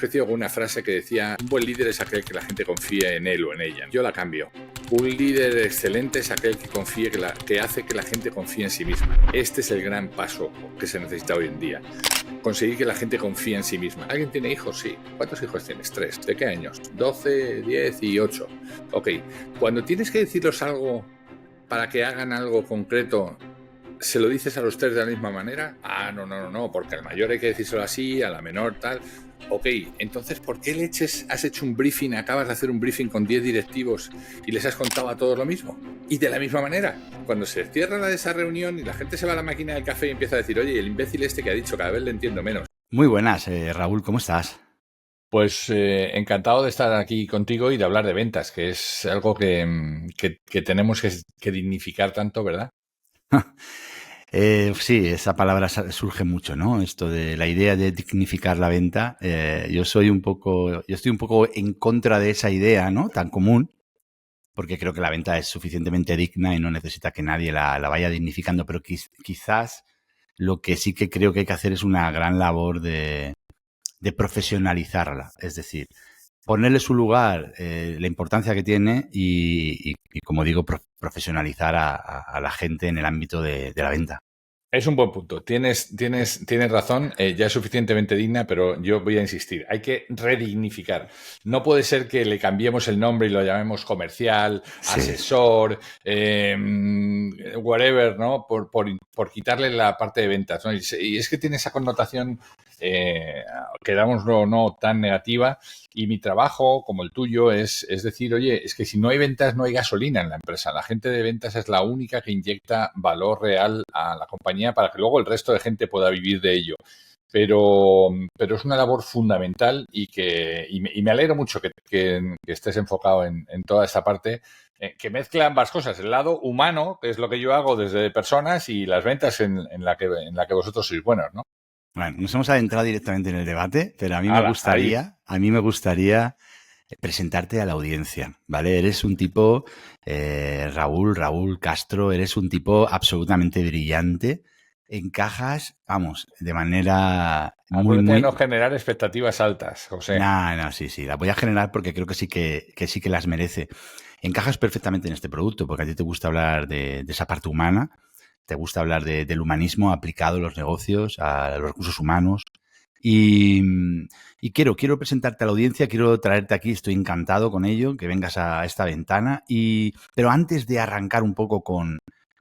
crecido con una frase que decía: un buen líder es aquel que la gente confíe en él o en ella. Yo la cambio. Un líder excelente es aquel que confíe que hace que la gente confíe en sí misma. Este es el gran paso que se necesita hoy en día. Conseguir que la gente confíe en sí misma. ¿Alguien tiene hijos? Sí. ¿Cuántos hijos tienes? 3. ¿De qué años? 12, 10 y 8. Ok. Cuando tienes que decirles algo para que hagan algo concreto, ¿se lo dices a los 3 de la misma manera? Ah, no, porque al mayor hay que decírselo así, a la menor tal. Ok, entonces, ¿por qué leches has hecho un briefing, acabas de hacer un briefing con 10 directivos y les has contado a todos lo mismo? Y de la misma manera, cuando se cierra esa reunión y la gente se va a la máquina del café y empieza a decir: oye, el imbécil este que ha dicho, cada vez le entiendo menos. Muy buenas, Raúl, ¿cómo estás? Pues encantado de estar aquí contigo y de hablar de ventas, que es algo que tenemos que dignificar tanto, ¿verdad? Sí, esa palabra surge mucho, ¿no? Esto de la idea de dignificar la venta. Yo estoy un poco en contra de esa idea, ¿no? Tan común, porque creo que la venta es suficientemente digna y no necesita que nadie la vaya dignificando, pero quizás lo que sí que creo que hay que hacer es una gran labor de profesionalizarla, es decir, ponerle su lugar, la importancia que tiene y como digo, profesionalizar a la gente en el ámbito de la venta. Es un buen punto. Tienes razón. Ya es suficientemente digna, pero yo voy a insistir. Hay que redignificar. No puede ser que le cambiemos el nombre y lo llamemos comercial, Sí. asesor, whatever, ¿no? Por quitarle la parte de ventas, ¿no? Y es que tiene esa connotación, quedámoslo no tan negativa. Y mi trabajo, como el tuyo, es decir: oye, es que si no hay ventas, no hay gasolina en la empresa. La gente de ventas es la única que inyecta valor real a la compañía para que luego el resto de gente pueda vivir de ello. Pero es una labor fundamental y me alegro mucho que estés enfocado en toda esta parte, que mezcla ambas cosas: el lado humano, que es lo que yo hago desde personas, y las ventas en la que vosotros sois buenos, ¿no? Bueno, nos hemos adentrado directamente en el debate, pero a mí Ahí. me gustaría presentarte a la audiencia, ¿vale? Eres un tipo, Raúl Castro, eres un tipo absolutamente brillante. Encajas, vamos, de manera Acuérdate de no muy... generar expectativas altas, José. No, sí, la voy a generar porque creo que sí que las merece. Encajas perfectamente en este producto porque a ti te gusta hablar de esa parte humana, te gusta hablar del humanismo aplicado a los negocios, a los recursos humanos. Y, y quiero presentarte a la audiencia, quiero traerte aquí, estoy encantado con ello, que vengas a esta ventana. Pero antes de arrancar un poco con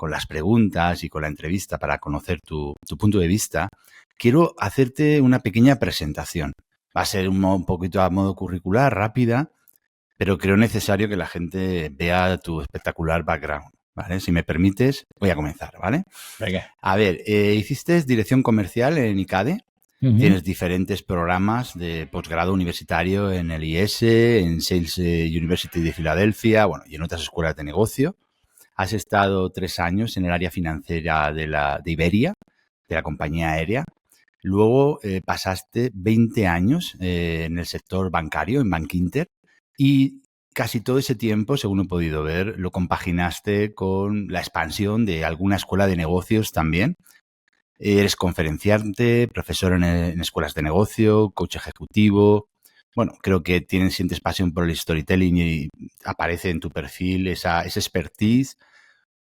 las preguntas y con la entrevista para conocer tu punto de vista, quiero hacerte una pequeña presentación. Va a ser un poquito a modo curricular, rápida, pero creo necesario que la gente vea tu espectacular background, ¿vale? Si me permites, voy a comenzar, ¿vale? Venga. A ver, hiciste dirección comercial en ICADE, tienes diferentes programas de posgrado universitario en el IS, en Sales University de Filadelfia, bueno, y en otras escuelas de negocio. Has estado 3 años en el área financiera de Iberia, de la compañía aérea. Luego pasaste 20 años en el sector bancario, en Bankinter, y casi todo ese tiempo, según he podido ver, lo compaginaste con la expansión de alguna escuela de negocios también. Eres conferenciante, profesor en escuelas de negocio, coach ejecutivo. Bueno, creo que sientes pasión por el storytelling y aparece en tu perfil esa expertise.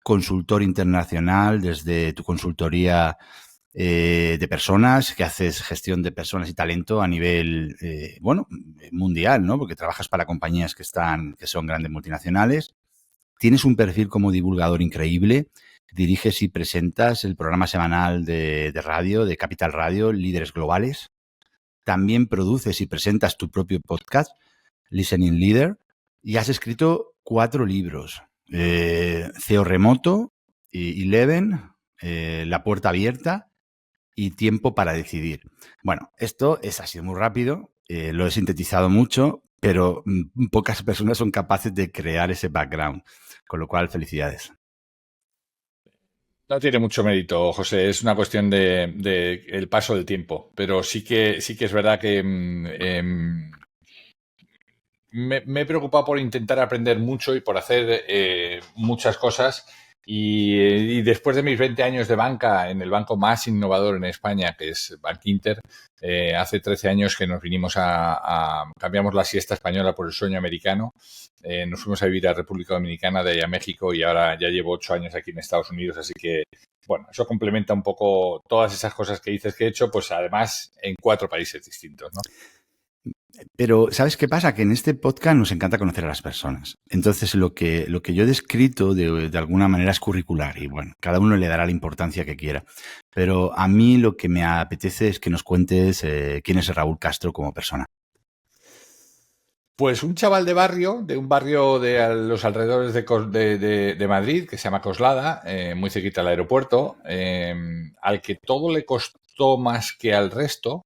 Consultor internacional desde tu consultoría de personas, que haces gestión de personas y talento a nivel, mundial, ¿no? Porque trabajas para compañías que son grandes multinacionales. Tienes un perfil como divulgador increíble. Diriges y presentas el programa semanal de radio, de Capital Radio, Líderes Globales. También produces y presentas tu propio podcast, Listening Leader. Y has escrito 4 libros. CEO Remoto, Eleven, La Puerta Abierta y Tiempo para Decidir. Bueno, esto ha sido muy rápido, lo he sintetizado mucho, pero pocas personas son capaces de crear ese background, con lo cual felicidades. No tiene mucho mérito, José. Es una cuestión de el paso del tiempo. Pero sí que es verdad que me he preocupado por intentar aprender mucho y por hacer muchas cosas. Y después de mis 20 años de banca en el banco más innovador en España, que es Bankinter, hace 13 años que nos vinimos cambiamos la siesta española por el sueño americano. Nos fuimos a vivir a República Dominicana, de ahí a México, y ahora ya llevo 8 años aquí en Estados Unidos, así que, bueno, eso complementa un poco todas esas cosas que dices que he hecho, pues además en 4 países distintos, ¿no? Pero, ¿sabes qué pasa? Que en este podcast nos encanta conocer a las personas. Entonces, lo que yo he descrito de alguna manera es curricular y, bueno, cada uno le dará la importancia que quiera. Pero a mí lo que me apetece es que nos cuentes quién es Raúl Castro como persona. Pues un chaval de un barrio de los alrededores de Madrid, que se llama Coslada, muy cerquita del aeropuerto, al que todo le costó más que al resto,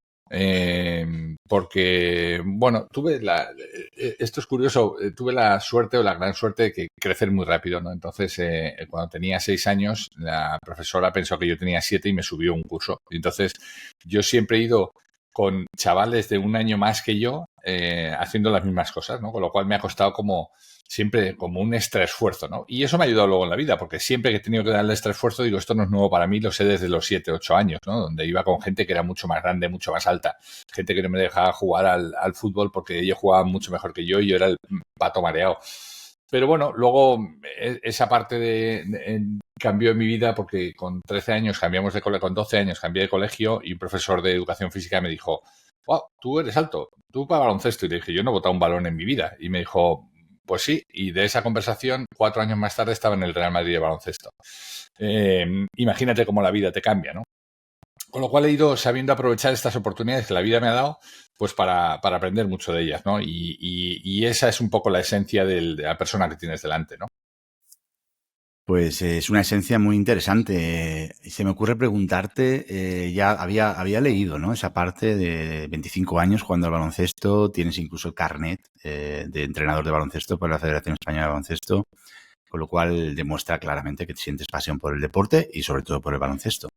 porque, bueno, esto es curioso, tuve la suerte o la gran suerte de que crecer muy rápido, ¿no? Entonces, cuando tenía 6 años, la profesora pensó que yo tenía 7 y me subió un curso. Y entonces, yo siempre he ido con chavales de un año más que yo haciendo las mismas cosas, ¿no? Con lo cual me ha costado siempre como un extra esfuerzo, ¿no? Y eso me ha ayudado luego en la vida, porque siempre que he tenido que darle extra esfuerzo, digo, esto no es nuevo para mí, lo sé desde los 7, 8 años, ¿no? Donde iba con gente que era mucho más grande, mucho más alta, gente que no me dejaba jugar al fútbol porque ellos jugaban mucho mejor que yo y yo era el pato mareado. Pero bueno, luego esa parte cambió en mi vida porque con 13 años cambiamos de colegio, con 12 años cambié de colegio y un profesor de educación física me dijo, wow, tú eres alto, tú para baloncesto. Y le dije, yo no he botado un balón en mi vida. Y me dijo, pues sí. Y de esa conversación, 4 años más tarde estaba en el Real Madrid de baloncesto. Imagínate cómo la vida te cambia, ¿no? Con lo cual he ido sabiendo aprovechar estas oportunidades que la vida me ha dado, pues para aprender mucho de ellas, ¿no? Y esa es un poco la esencia de la persona que tienes delante, ¿no? Pues es una esencia muy interesante. Se me ocurre preguntarte, ya había leído, ¿no? Esa parte de 25 años jugando al baloncesto, tienes incluso el carnet de entrenador de baloncesto por la Federación Española de Baloncesto, con lo cual demuestra claramente que sientes pasión por el deporte y sobre todo por el baloncesto.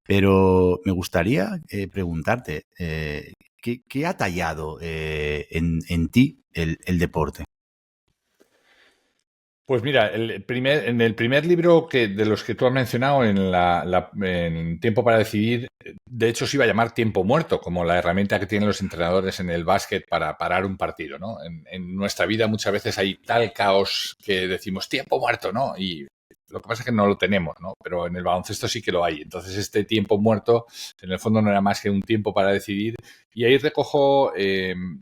Pero me gustaría preguntarte, ¿qué ha tallado en ti el deporte? Pues mira, en el primer libro de los que tú has mencionado, en Tiempo para Decidir, de hecho se iba a llamar Tiempo Muerto, como la herramienta que tienen los entrenadores en el básquet para parar un partido, ¿no? En nuestra vida muchas veces hay tal caos que decimos tiempo muerto, ¿no? Y lo que pasa es que no lo tenemos, ¿no? Pero en el baloncesto sí que lo hay. Entonces este tiempo muerto, en el fondo no era más que un tiempo para decidir. Y ahí recojo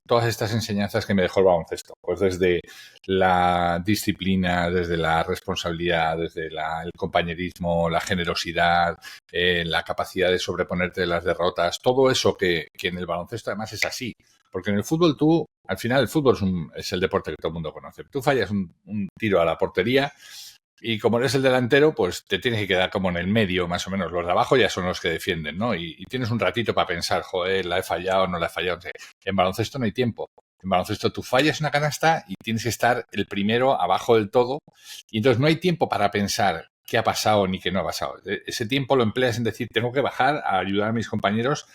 todas estas enseñanzas que me dejó el baloncesto. Pues desde la disciplina, desde la responsabilidad, desde el compañerismo, la generosidad, la capacidad de sobreponerte de las derrotas, todo eso que en el baloncesto además es así. Porque en el fútbol al final el fútbol es el deporte que todo el mundo conoce. Tú fallas un tiro a la portería y como eres el delantero, pues te tienes que quedar como en el medio, más o menos. Los de abajo ya son los que defienden, ¿no? Y tienes un ratito para pensar, joder, la he fallado, no la he fallado. En baloncesto no hay tiempo. En baloncesto tú fallas una canasta y tienes que estar el primero abajo del todo. Y entonces no hay tiempo para pensar qué ha pasado ni qué no ha pasado. Ese tiempo lo empleas en decir, tengo que bajar a ayudar a mis compañeros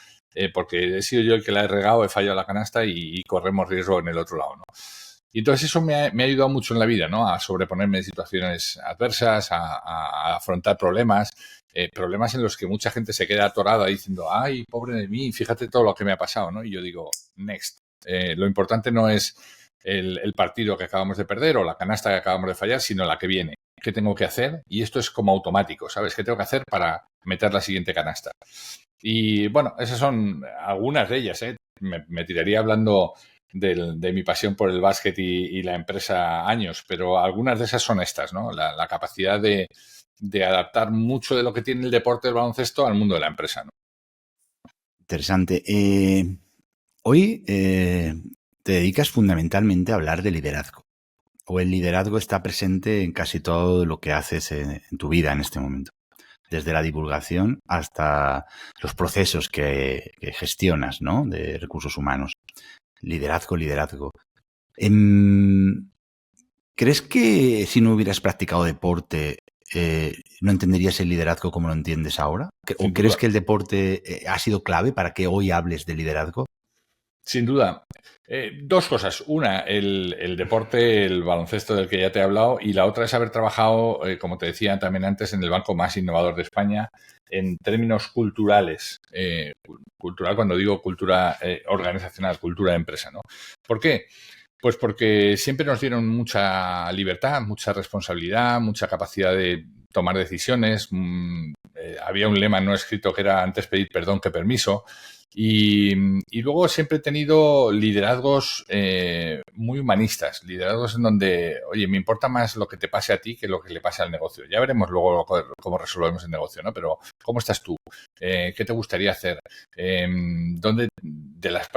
porque he sido yo el que la he regado, he fallado la canasta y corremos riesgo en el otro lado, ¿no? Y entonces eso me ha ayudado mucho en la vida, ¿no? A sobreponerme en situaciones adversas, a afrontar problemas, problemas en los que mucha gente se queda atorada diciendo, ay, pobre de mí, fíjate todo lo que me ha pasado, ¿no? Y yo digo, next. Lo importante no es el partido que acabamos de perder o la canasta que acabamos de fallar, sino la que viene. ¿Qué tengo que hacer? Y esto es como automático, ¿sabes? ¿Qué tengo que hacer para meter la siguiente canasta? Y bueno, esas son algunas de ellas, ¿eh? Me tiraría hablando de mi pasión por el básquet y la empresa años, pero algunas de esas son estas, ¿no? La capacidad de adaptar mucho de lo que tiene el deporte del baloncesto al mundo de la empresa, ¿no? Interesante. Hoy te dedicas fundamentalmente a hablar de liderazgo, o el liderazgo está presente en casi todo lo que haces en tu vida en este momento, desde la divulgación hasta los procesos que gestionas, ¿no? De recursos humanos. Liderazgo. ¿Crees que si no hubieras practicado deporte no entenderías el liderazgo como lo entiendes ahora? ¿O crees que el deporte ha sido clave para que hoy hables de liderazgo? Sin duda. Dos cosas. Una, el deporte, el baloncesto del que ya te he hablado, y la otra es haber trabajado, como te decía también antes, en el banco más innovador de España en términos culturales. Cultural, cuando digo cultura organizacional, cultura de empresa, ¿no? ¿Por qué? Pues porque siempre nos dieron mucha libertad, mucha responsabilidad, mucha capacidad de tomar decisiones. Había un lema no escrito que era antes pedir perdón que permiso. Y luego siempre he tenido liderazgos muy humanistas, liderazgos en donde, oye, me importa más lo que te pase a ti que lo que le pase al negocio. Ya veremos luego cómo resolvemos el negocio, ¿no? Pero, ¿cómo estás tú? ¿Qué te gustaría hacer? ¿Dónde de las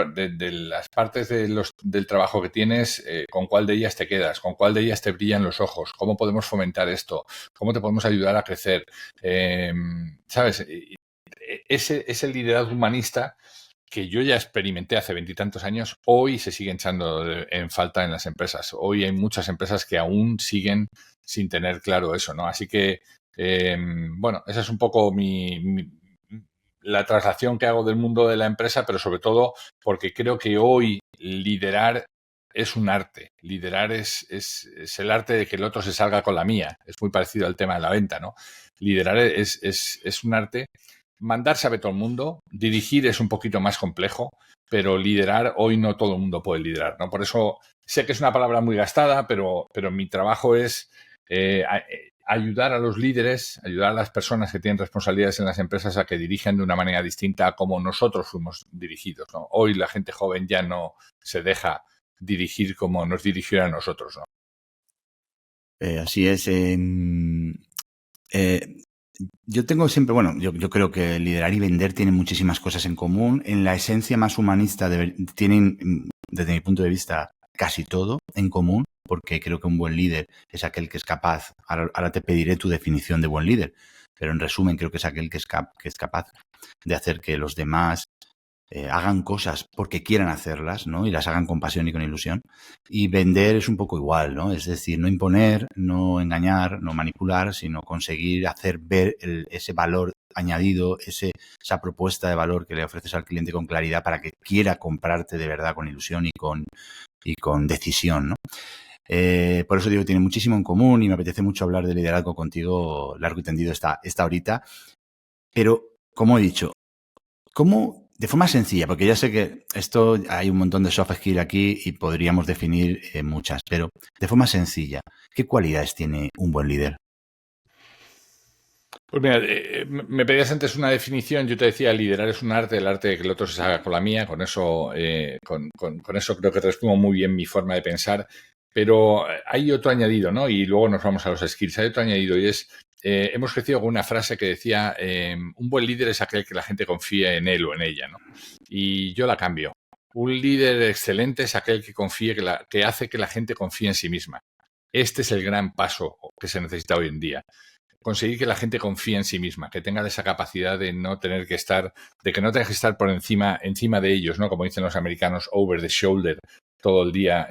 partes del trabajo que tienes, con cuál de ellas te quedas? ¿Con cuál de ellas te brillan los ojos? ¿Cómo podemos fomentar esto? ¿Cómo te podemos ayudar a crecer? ¿Sabes? Ese liderazgo humanista que yo ya experimenté hace 20 y tantos años, hoy se sigue echando en falta en las empresas. Hoy hay muchas empresas que aún siguen sin tener claro eso, ¿no? Así que, bueno, esa es un poco la traslación que hago del mundo de la empresa, pero sobre todo porque creo que hoy liderar es un arte. Liderar es el arte de que el otro se salga con la mía. Es muy parecido al tema de la venta, ¿no? Liderar es un arte. Mandar sabe todo el mundo, dirigir es un poquito más complejo, pero liderar hoy no todo el mundo puede liderar, ¿no? Por eso sé que es una palabra muy gastada, pero mi trabajo es ayudar a los líderes, ayudar a las personas que tienen responsabilidades en las empresas a que dirijan de una manera distinta a como nosotros fuimos dirigidos, ¿no? Hoy la gente joven ya no se deja dirigir como nos dirigieron a nosotros, ¿no? Así es. Yo tengo siempre, bueno, yo creo que liderar y vender tienen muchísimas cosas en común. En la esencia más humanista tienen, desde mi punto de vista, casi todo en común, porque creo que un buen líder es aquel que es capaz, ahora te pediré tu definición de buen líder, pero en resumen creo que es aquel que es capaz de hacer que los demás hagan cosas porque quieran hacerlas, ¿no? Y las hagan con pasión y con ilusión. Y vender es un poco igual, ¿no? Es decir, no imponer, no engañar, no manipular, sino conseguir hacer ver ese valor añadido, esa propuesta de valor que le ofreces al cliente con claridad para que quiera comprarte de verdad con ilusión y con decisión, ¿no? Por eso digo, tiene muchísimo en común y me apetece mucho hablar de liderazgo contigo largo y tendido esta horita. Pero, como he dicho, ¿cómo, de forma sencilla, porque ya sé que esto hay un montón de soft skill aquí y podríamos definir muchas, pero de forma sencilla, ¿qué cualidades tiene un buen líder? Pues mira, me pedías antes una definición, yo te decía, liderar es un arte, el arte de que el otro se salga con la mía, con eso, con eso creo que resumo muy bien mi forma de pensar, pero hay otro añadido, ¿no? Y luego nos vamos a los skills, hay otro añadido y es, hemos crecido con una frase que decía, un buen líder es aquel que la gente confía en él o en ella, ¿no? Y yo la cambio. Un líder excelente es aquel que confíe, que hace que la gente confíe en sí misma. Este es el gran paso que se necesita hoy en día, conseguir que la gente confíe en sí misma, que tenga esa capacidad de no tener que estar, de que no tengas que estar por encima de ellos, ¿no? Como dicen los americanos, over the shoulder, todo el día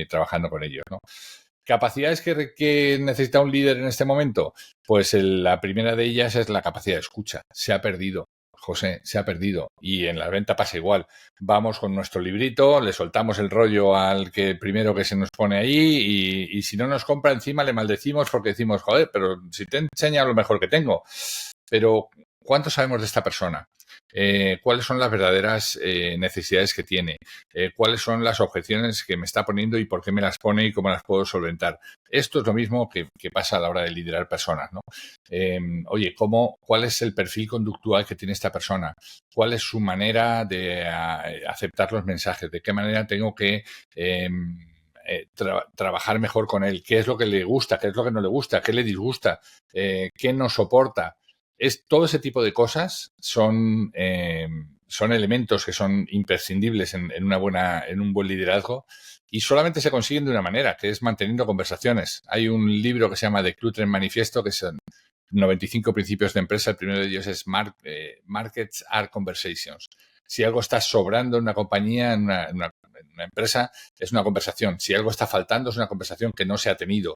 trabajando con ellos, ¿no? ¿Capacidades que necesita un líder en este momento? Pues la primera de ellas es la capacidad de escucha. Se ha perdido, José, se ha perdido. Y en la venta pasa igual. Vamos con nuestro librito, le soltamos el rollo al que primero que se nos pone ahí y si no nos compra encima le maldecimos porque decimos, joder, pero si te enseña lo mejor que tengo. Pero, ¿cuánto sabemos de esta persona? ¿Cuáles son las verdaderas necesidades que tiene? ¿Cuáles son las objeciones que me está poniendo y por qué me las pone y cómo las puedo solventar? Esto es lo mismo que pasa a la hora de liderar personas, ¿no? Oye, ¿cuál es el perfil conductual que tiene esta persona? ¿Cuál es su manera de aceptar los mensajes? ¿De qué manera tengo que trabajar mejor con él? ¿Qué es lo que le gusta? ¿Qué es lo que no le gusta? ¿Qué le disgusta? ¿Qué no soporta? Todo ese tipo de cosas son elementos que son imprescindibles en un buen liderazgo y solamente se consiguen de una manera, que es manteniendo conversaciones. Hay un libro que se llama The Clutter Manifiesto, que son 95 principios de empresa. El primero de ellos es Markets are Conversations. Si algo está sobrando en una compañía, en una empresa, es una conversación. Si algo está faltando, es una conversación que no se ha tenido.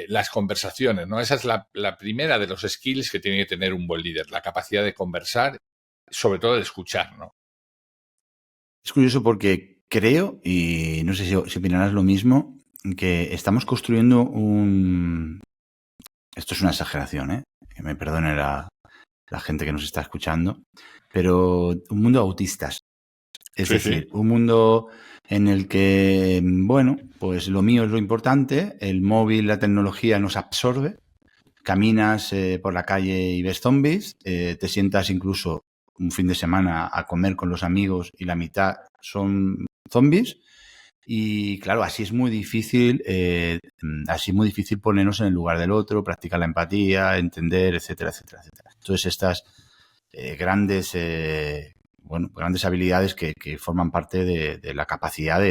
Las conversaciones, ¿no? Esa es la primera de los skills que tiene que tener un buen líder, la capacidad de conversar, sobre todo de escuchar, ¿no? Es curioso porque creo, y no sé si opinarás lo mismo, que estamos construyendo un... Esto es una exageración, ¿eh? Que me perdone la gente que nos está escuchando, pero un mundo de autistas. Es decir, un mundo en el que, bueno, pues lo mío es lo importante, el móvil, la tecnología nos absorbe, caminas por la calle y ves zombies, te sientas incluso un fin de semana a comer con los amigos y la mitad son zombies. Y claro, así es muy difícil ponernos en el lugar del otro, practicar la empatía, entender, etcétera, etcétera, etcétera. Entonces estas grandes grandes habilidades que forman parte de la capacidad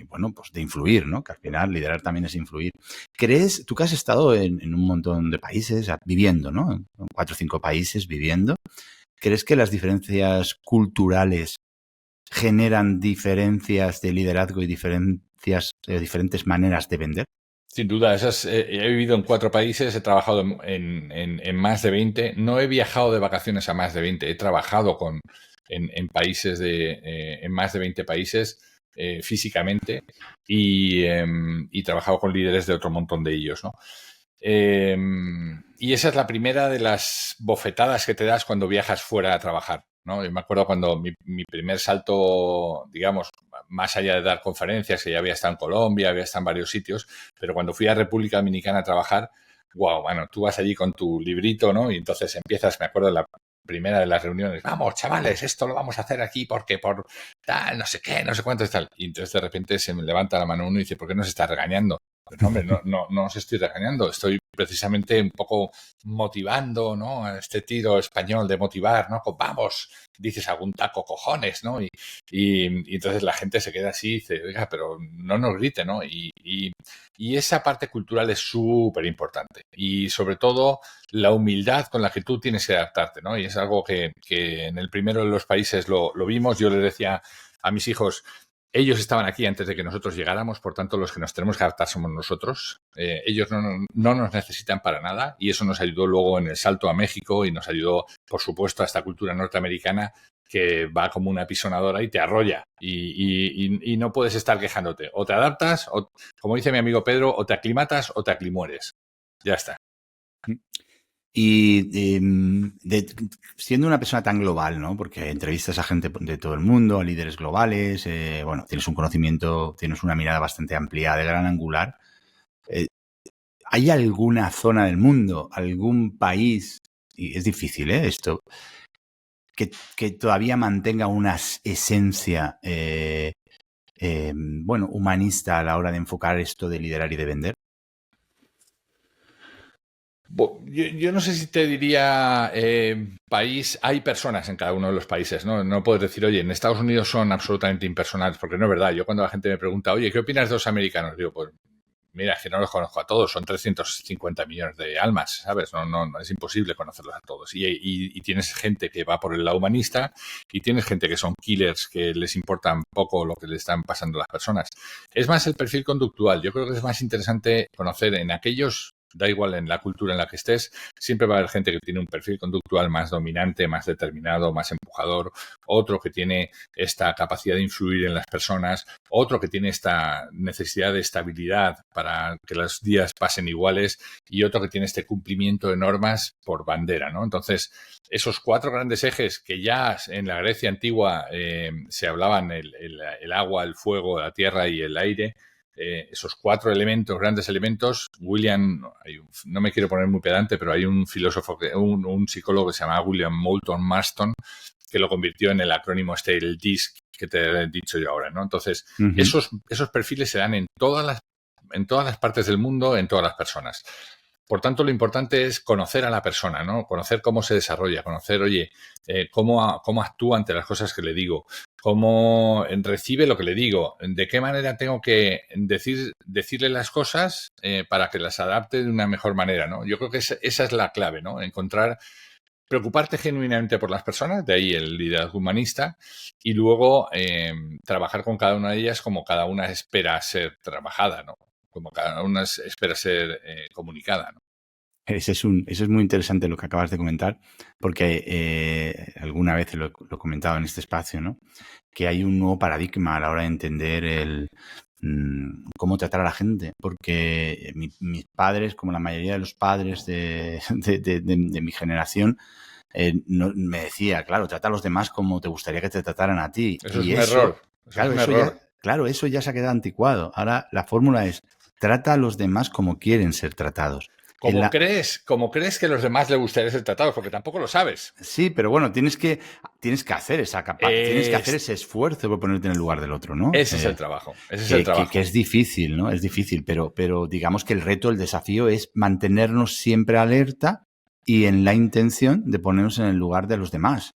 bueno, pues de influir, ¿no? Que al final liderar también es influir. ¿Crees, tú que has estado en un montón de países viviendo, ¿no? En 4 o 5 países viviendo, ¿crees que las diferencias culturales generan diferencias de liderazgo y diferentes maneras de vender? Sin duda, he vivido en 4 países, he trabajado en más de 20. No he viajado de vacaciones a más de 20, he trabajado en países en más de 20 países físicamente y trabajado con líderes de otro montón de ellos, ¿no? Y esa es la primera de las bofetadas que te das cuando viajas fuera a trabajar, ¿no? Yo me acuerdo cuando mi primer salto, digamos, más allá de dar conferencias, que ya había estado en Colombia, había estado en varios sitios, pero cuando fui a República Dominicana a trabajar, wow, bueno, tú vas allí con tu librito, ¿no? Y entonces empiezas, me acuerdo de la primera de las reuniones, vamos, chavales, esto lo vamos a hacer aquí porque por tal, no sé qué, no sé cuánto es tal. Y entonces de repente se me levanta la mano uno y dice, ¿por qué nos está regañando? Pues, hombre, no os estoy regañando, estoy precisamente un poco motivando, ¿no? A este tiro español de motivar, ¿no? Con, vamos, dices algún taco cojones, ¿no? Y entonces la gente se queda así y dice, oiga, pero no nos grite, ¿no? Y esa parte cultural es súper importante. Y sobre todo la humildad con la que tú tienes que adaptarte, ¿no? Y es algo que en el primero de los países lo vimos. Yo le decía a mis hijos, ellos estaban aquí antes de que nosotros llegáramos, por tanto, los que nos tenemos que adaptar somos nosotros. Ellos no nos necesitan para nada y eso nos ayudó luego en el salto a México y nos ayudó, por supuesto, a esta cultura norteamericana que va como una pisonadora y te arrolla y no puedes estar quejándote. O te adaptas, o, como dice mi amigo Pedro, o te aclimatas o te aclimueres. Ya está. Y siendo una persona tan global, ¿no? Porque entrevistas a gente de todo el mundo, a líderes globales, bueno, tienes un conocimiento, tienes una mirada bastante amplia, de gran angular. ¿Hay alguna zona del mundo, algún país, y es difícil, esto, que todavía mantenga una esencia, bueno, humanista a la hora de enfocar esto de liderar y de vender? Yo no sé si te diría país, hay personas en cada uno de los países, ¿no? No puedes decir, oye, en Estados Unidos son absolutamente impersonales, porque no es verdad. Yo cuando la gente me pregunta, oye, ¿qué opinas de los americanos? Digo, pues mira, es que no los conozco a todos, son 350 millones de almas, ¿sabes? No es imposible conocerlos a todos. Y tienes gente que va por el lado humanista y tienes gente que son killers, que les importa poco lo que le están pasando a las personas. Es más el perfil conductual. Yo creo que es más interesante conocer en aquellos, da igual en la cultura en la que estés, siempre va a haber gente que tiene un perfil conductual más dominante, más determinado, más empujador, otro que tiene esta capacidad de influir en las personas, otro que tiene esta necesidad de estabilidad para que los días pasen iguales y otro que tiene este cumplimiento de normas por bandera, ¿no? Entonces, esos 4 grandes ejes que ya en la Grecia antigua se hablaban, el agua, el fuego, la tierra y el aire, esos 4 elementos, grandes elementos, William, no me quiero poner muy pedante, pero hay un filósofo, un psicólogo que se llama William Moulton Marston, que lo convirtió en el acrónimo este, el DISC, que te he dicho yo ahora, ¿no? Entonces, esos perfiles se dan en todas las partes del mundo, en todas las personas. Por tanto, lo importante es conocer a la persona, ¿no? Conocer cómo se desarrolla, conocer, oye, cómo actúa ante las cosas que le digo, cómo recibe lo que le digo, de qué manera tengo que decirle las cosas para que las adapte de una mejor manera, ¿no? Yo creo que esa es la clave, ¿no? Preocuparte genuinamente por las personas, de ahí el liderazgo humanista, y luego trabajar con cada una de ellas como cada una espera ser trabajada, ¿no? Como cada una espera ser comunicada, ¿no? Eso es muy interesante lo que acabas de comentar, porque alguna vez lo he comentado en este espacio, ¿no? Que hay un nuevo paradigma a la hora de entender cómo tratar a la gente, porque mis padres, como la mayoría de los padres de mi generación, me decía, claro, trata a los demás como te gustaría que te trataran a ti. Eso es un error. Claro, eso ya se ha quedado anticuado. Ahora la fórmula es, trata a los demás como quieren ser tratados. Como crees que a los demás les gustaría ser tratados, porque tampoco lo sabes. Sí, pero bueno, tienes que hacer tienes que hacer ese esfuerzo por ponerte en el lugar del otro, ¿no? Ese es el trabajo. Ese es el trabajo. Que es difícil, ¿no? Es difícil, pero digamos que el desafío es mantenernos siempre alerta y en la intención de ponernos en el lugar de los demás,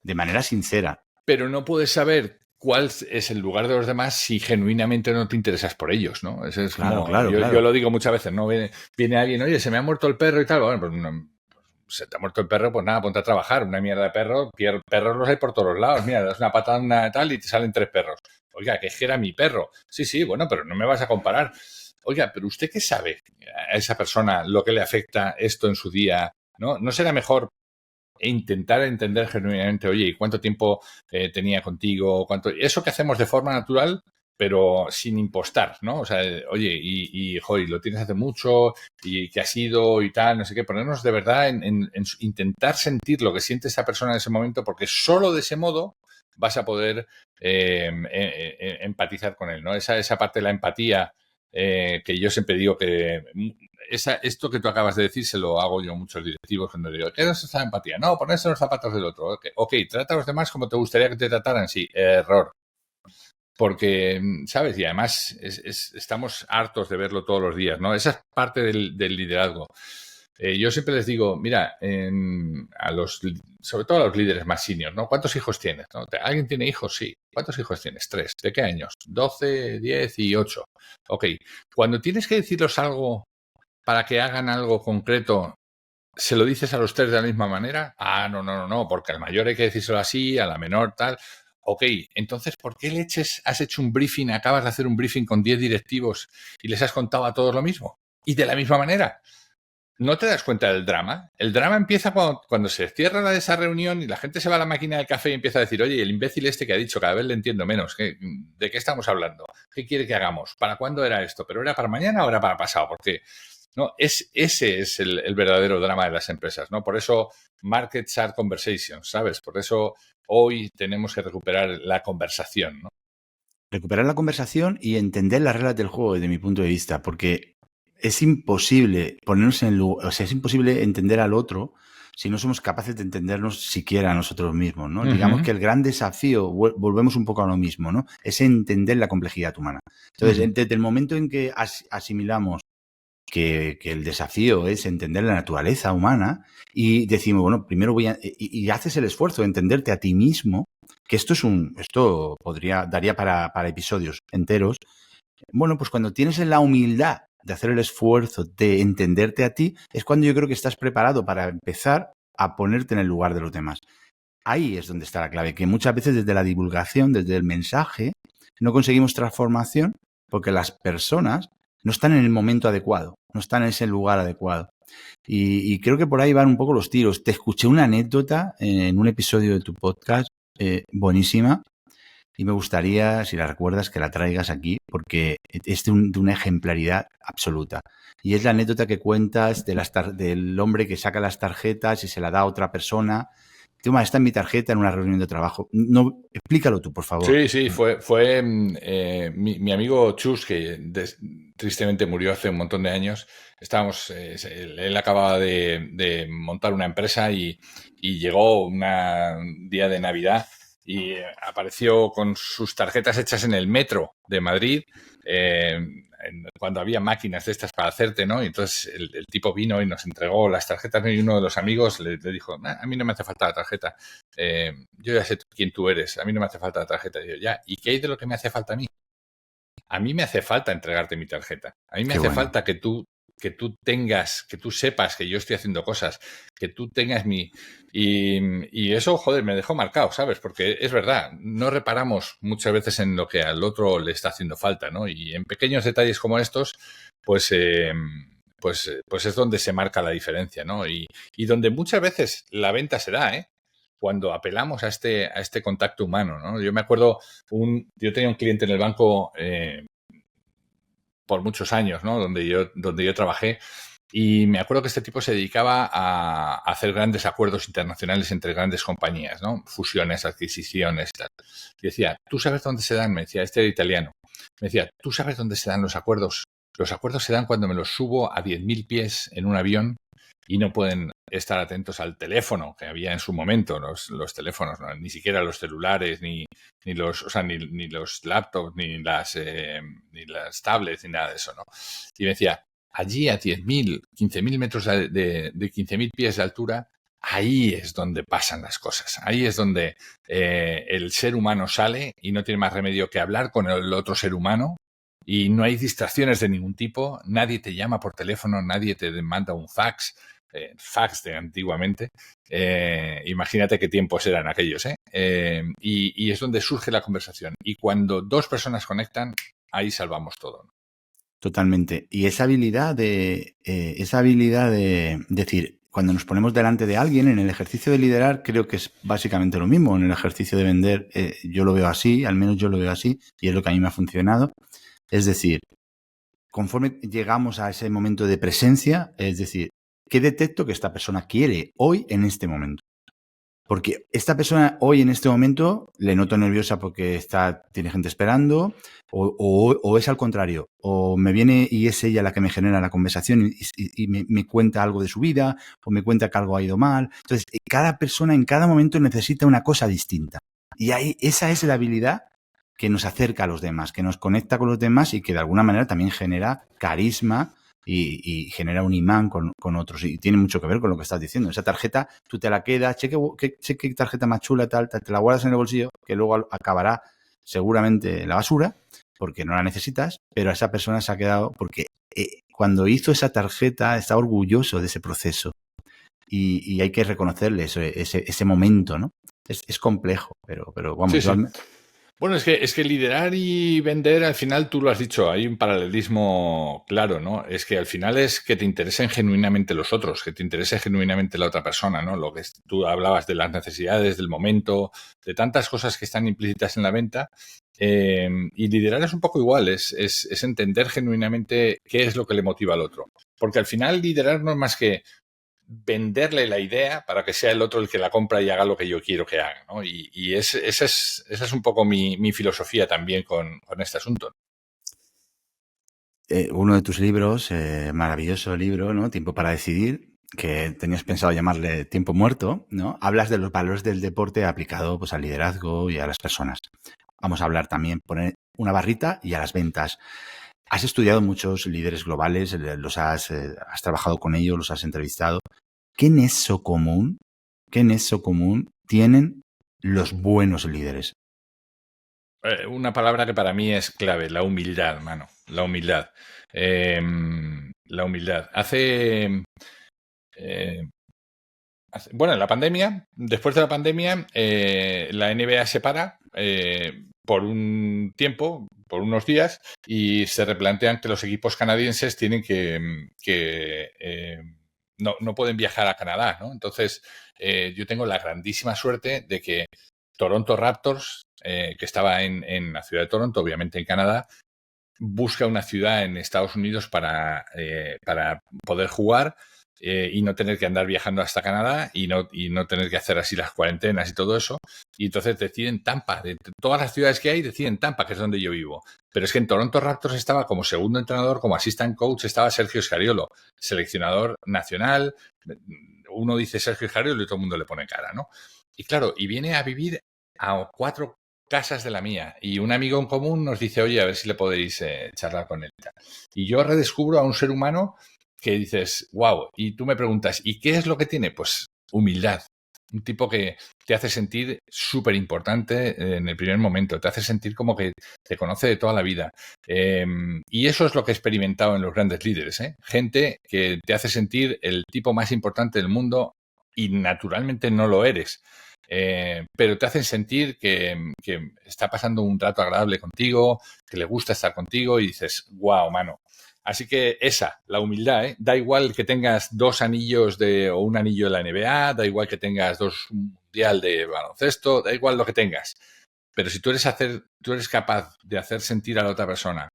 de manera sincera. Pero no puedes saber cuál es el lugar de los demás si genuinamente no te interesas por ellos, ¿no? Eso es claro. Yo lo digo muchas veces, ¿no? Viene alguien, oye, se me ha muerto el perro y tal. Bueno, pues se te ha muerto el perro, pues nada, ponte a trabajar. Una mierda de perros los hay por todos los lados. Mira, das una patada una tal y te salen 3 perros. Oiga, que era mi perro. Sí, bueno, pero no me vas a comparar. Oiga, pero ¿usted qué sabe a esa persona lo que le afecta esto en su día? ¿No será mejor intentar entender genuinamente, oye, ¿y cuánto tiempo tenía contigo? Eso que hacemos de forma natural, pero sin impostar, ¿no? O sea, oye, joder, lo tienes hace mucho y qué ha sido y tal, no sé qué. Ponernos de verdad en intentar sentir lo que siente esa persona en ese momento, porque solo de ese modo vas a poder empatizar con él, ¿no? Esa parte de la empatía que yo siempre digo que esto que tú acabas de decir se lo hago yo a muchos directivos cuando digo, ¿qué es esa empatía? No, ponerse los zapatos del otro. Ok, trata a los demás como te gustaría que te trataran. Sí, error. Porque, ¿sabes? Y además estamos hartos de verlo todos los días, ¿no? Esa es parte del liderazgo. Yo siempre les digo, mira, sobre todo a los líderes más seniors, ¿no? ¿Cuántos hijos tienes? ¿No? ¿Alguien tiene hijos? Sí. ¿Cuántos hijos tienes? 3. ¿De qué años? 12, 10 y 8. Ok. Cuando tienes que decirles algo para que hagan algo concreto, ¿se lo dices a los 3 de la misma manera? Ah, no, porque al mayor hay que decírselo así, a la menor tal. Ok, entonces, ¿por qué has hecho un briefing, acabas de hacer un briefing con 10 directivos y les has contado a todos lo mismo? Y de la misma manera. ¿No te das cuenta del drama? El drama empieza cuando se cierra esa reunión y la gente se va a la máquina del café y empieza a decir, oye, el imbécil este que ha dicho, cada vez le entiendo menos. ¿De qué estamos hablando? ¿Qué quiere que hagamos? ¿Para cuándo era esto? ¿Pero era para mañana o era para pasado? Porque no, ese es el verdadero drama de las empresas, ¿no? Por eso markets are conversations, ¿sabes? Por eso hoy tenemos que recuperar la conversación, ¿no? Recuperar la conversación y entender las reglas del juego desde mi punto de vista, porque es imposible ponernos en el lugar, o sea, es imposible entender al otro si no somos capaces de entendernos siquiera a nosotros mismos, ¿no? Digamos que el gran desafío, volvemos un poco a lo mismo, ¿no? Es entender la complejidad humana. Entonces, desde el momento en que asimilamos que el desafío es entender la naturaleza humana y decimos, bueno, primero y haces el esfuerzo de entenderte a ti mismo, que esto daría para episodios enteros. Bueno, pues cuando tienes la humildad de hacer el esfuerzo de entenderte a ti, es cuando yo creo que estás preparado para empezar a ponerte en el lugar de los demás. Ahí es donde está la clave, que muchas veces desde la divulgación, desde el mensaje, no conseguimos transformación porque las personas no están en el momento adecuado, no están en ese lugar adecuado. Y creo que por ahí van un poco los tiros. Te escuché una anécdota en un episodio de tu podcast buenísima y me gustaría, si la recuerdas, que la traigas aquí porque es de una ejemplaridad absoluta. Y es la anécdota que cuentas del hombre que saca las tarjetas y se la da a otra persona. Toma, está en mi tarjeta en una reunión de trabajo. No, explícalo tú, por favor. Sí, fue mi amigo Chus, que tristemente murió hace un montón de años. Él acababa de montar una empresa y llegó un día de Navidad y apareció con sus tarjetas hechas en el metro de Madrid, cuando había máquinas de estas para hacerte, ¿no? Y entonces el tipo vino y nos entregó las tarjetas, ¿no? Y uno de los amigos le dijo, a mí no me hace falta la tarjeta, yo ya sé quién tú eres, a mí no me hace falta la tarjeta. Y yo, ya, ¿y qué hay de lo que me hace falta a mí? A mí me hace falta entregarte mi tarjeta, a mí me hace falta que tú sepas que yo estoy haciendo cosas, que tú tengas y eso, joder, me dejó marcado, ¿sabes? Porque es verdad, no reparamos muchas veces en lo que al otro le está haciendo falta, ¿no? Y en pequeños detalles como estos, pues pues es donde se marca la diferencia, ¿no? Y donde muchas veces la venta se da, ¿eh? Cuando apelamos a este contacto humano, ¿no? Yo me acuerdo, yo tenía un cliente en el banco por muchos años, ¿no? Donde yo trabajé. Y me acuerdo que este tipo se dedicaba a hacer grandes acuerdos internacionales entre grandes compañías, ¿no? Fusiones, adquisiciones, tal. Y decía, ¿tú sabes dónde se dan? Me decía, este era italiano. Me decía, ¿tú sabes dónde se dan los acuerdos? Los acuerdos se dan cuando me los subo a 10.000 pies en un avión y no pueden estar atentos al teléfono que había en su momento, los teléfonos, ¿no? Ni siquiera los celulares, ni los laptops, ni las tablets, ni nada de eso, ¿no? Y me decía, allí a 10.000, 15.000 metros de 15.000 pies de altura, ahí es donde pasan las cosas. Ahí es donde el ser humano sale y no tiene más remedio que hablar con el otro ser humano y no hay distracciones de ningún tipo. Nadie te llama por teléfono, nadie te manda un fax. Fax de antiguamente. Imagínate qué tiempos eran aquellos, ¿eh? Y es donde surge la conversación. Y cuando dos personas conectan, ahí salvamos todo, ¿no? Totalmente. Y esa habilidad de decir, cuando nos ponemos delante de alguien en el ejercicio de liderar, creo que es básicamente lo mismo. En el ejercicio de vender, yo lo veo así, al menos yo lo veo así, y es lo que a mí me ha funcionado. Es decir, conforme llegamos a ese momento de presencia, es decir, ¿qué detecto que esta persona quiere hoy en este momento? Porque esta persona hoy en este momento le noto nerviosa porque tiene gente esperando, o es al contrario, o me viene y es ella la que me genera la conversación y me cuenta algo de su vida, o me cuenta que algo ha ido mal. Entonces, cada persona en cada momento necesita una cosa distinta. Y ahí esa es la habilidad que nos acerca a los demás, que nos conecta con los demás y que de alguna manera también genera carisma y genera un imán con otros. Y tiene mucho que ver con lo que estás diciendo. Esa tarjeta, tú te la quedas, qué tarjeta más chula, tal, te la guardas en el bolsillo, que luego acabará seguramente en la basura, porque no la necesitas, pero a esa persona se ha quedado porque cuando hizo esa tarjeta está orgulloso de ese proceso. Y hay que reconocerle ese momento, ¿no? Es complejo, pero vamos, sí. Bueno, es que liderar y vender, al final, tú lo has dicho, hay un paralelismo claro, ¿no? Es que al final es que te interesen genuinamente los otros, que te interese genuinamente la otra persona, ¿no? Lo que tú hablabas de las necesidades, del momento, de tantas cosas que están implícitas en la venta. Y liderar es un poco igual, es entender genuinamente qué es lo que le motiva al otro. Porque al final liderar no es más que venderle la idea para que sea el otro el que la compra y haga lo que yo quiero que haga, ¿no? Y esa es un poco mi filosofía también con este asunto. Uno de tus libros, maravilloso libro, ¿no? Tiempo para decidir, que tenías pensado llamarle Tiempo muerto, ¿no? Hablas de los valores del deporte aplicado pues, al liderazgo y a las personas. Vamos a hablar también, poner una barrita y a las ventas. Has estudiado muchos líderes globales, has trabajado con ellos, los has entrevistado. ¿Qué nexo común tienen los buenos líderes? Una palabra que para mí es clave, la humildad, mano. La humildad. La humildad. Bueno, en la pandemia, después de la pandemia, la NBA se para por un tiempo, por unos días, y se replantean que los equipos canadienses tienen no pueden viajar a Canadá, ¿no? Entonces, yo tengo la grandísima suerte de que Toronto Raptors, que estaba en la ciudad de Toronto, obviamente en Canadá, busca una ciudad en Estados Unidos para poder jugar y no tener que andar viajando hasta Canadá y no tener que hacer así las cuarentenas y todo eso. Y entonces deciden Tampa. De todas las ciudades que hay, deciden Tampa, que es donde yo vivo. Pero es que en Toronto Raptors estaba como segundo entrenador, como assistant coach, estaba Sergio Scariolo, seleccionador nacional. Uno dice Sergio Scariolo y todo el mundo le pone cara, ¿no? Y claro, y viene a vivir a 4 casas de la mía y un amigo en común nos dice, oye, a ver si le podéis charlar con él. Y yo redescubro a un ser humano que dices, wow, y tú me preguntas, ¿y qué es lo que tiene? Pues humildad. Un tipo que te hace sentir súper importante en el primer momento, te hace sentir como que te conoce de toda la vida. Y eso es lo que he experimentado en los grandes líderes, ¿eh? Gente que te hace sentir el tipo más importante del mundo y naturalmente no lo eres. pero te hacen sentir que está pasando un rato agradable contigo, que le gusta estar contigo y dices, wow, mano. Así que la humildad, ¿eh? Da igual que tengas 2 anillos o un anillo de la NBA, da igual que tengas 2 mundial de baloncesto, da igual lo que tengas. Pero si tú eres capaz de hacer sentir a la otra persona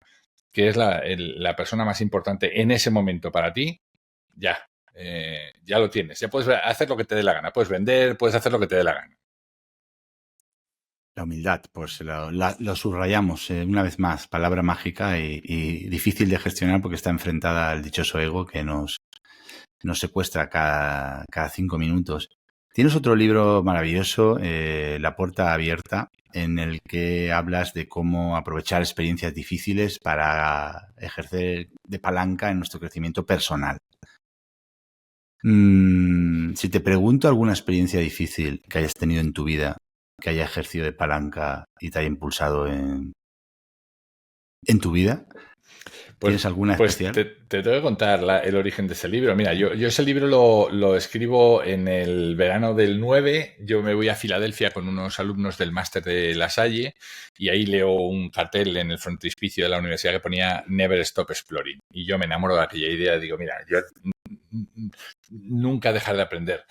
que es la persona más importante en ese momento para ti, ya lo tienes. Ya puedes hacer lo que te dé la gana. Puedes vender, puedes hacer lo que te dé la gana. La humildad, pues lo subrayamos una vez más, palabra mágica y difícil de gestionar porque está enfrentada al dichoso ego que nos secuestra cada 5 minutos. Tienes otro libro maravilloso, La puerta abierta, en el que hablas de cómo aprovechar experiencias difíciles para ejercer de palanca en nuestro crecimiento personal. Si te pregunto alguna experiencia difícil que hayas tenido en tu vida, que haya ejercido de palanca y te haya impulsado en tu vida, ¿tienes alguna especial? Te tengo que contar el origen de ese libro. Mira, yo ese libro lo escribo en el verano del 9. Yo me voy a Filadelfia con unos alumnos del máster de La Salle y ahí leo un cartel en el frontispicio de la universidad que ponía Never Stop Exploring. Y yo me enamoro de aquella idea. Digo, mira, yo nunca dejar de aprender.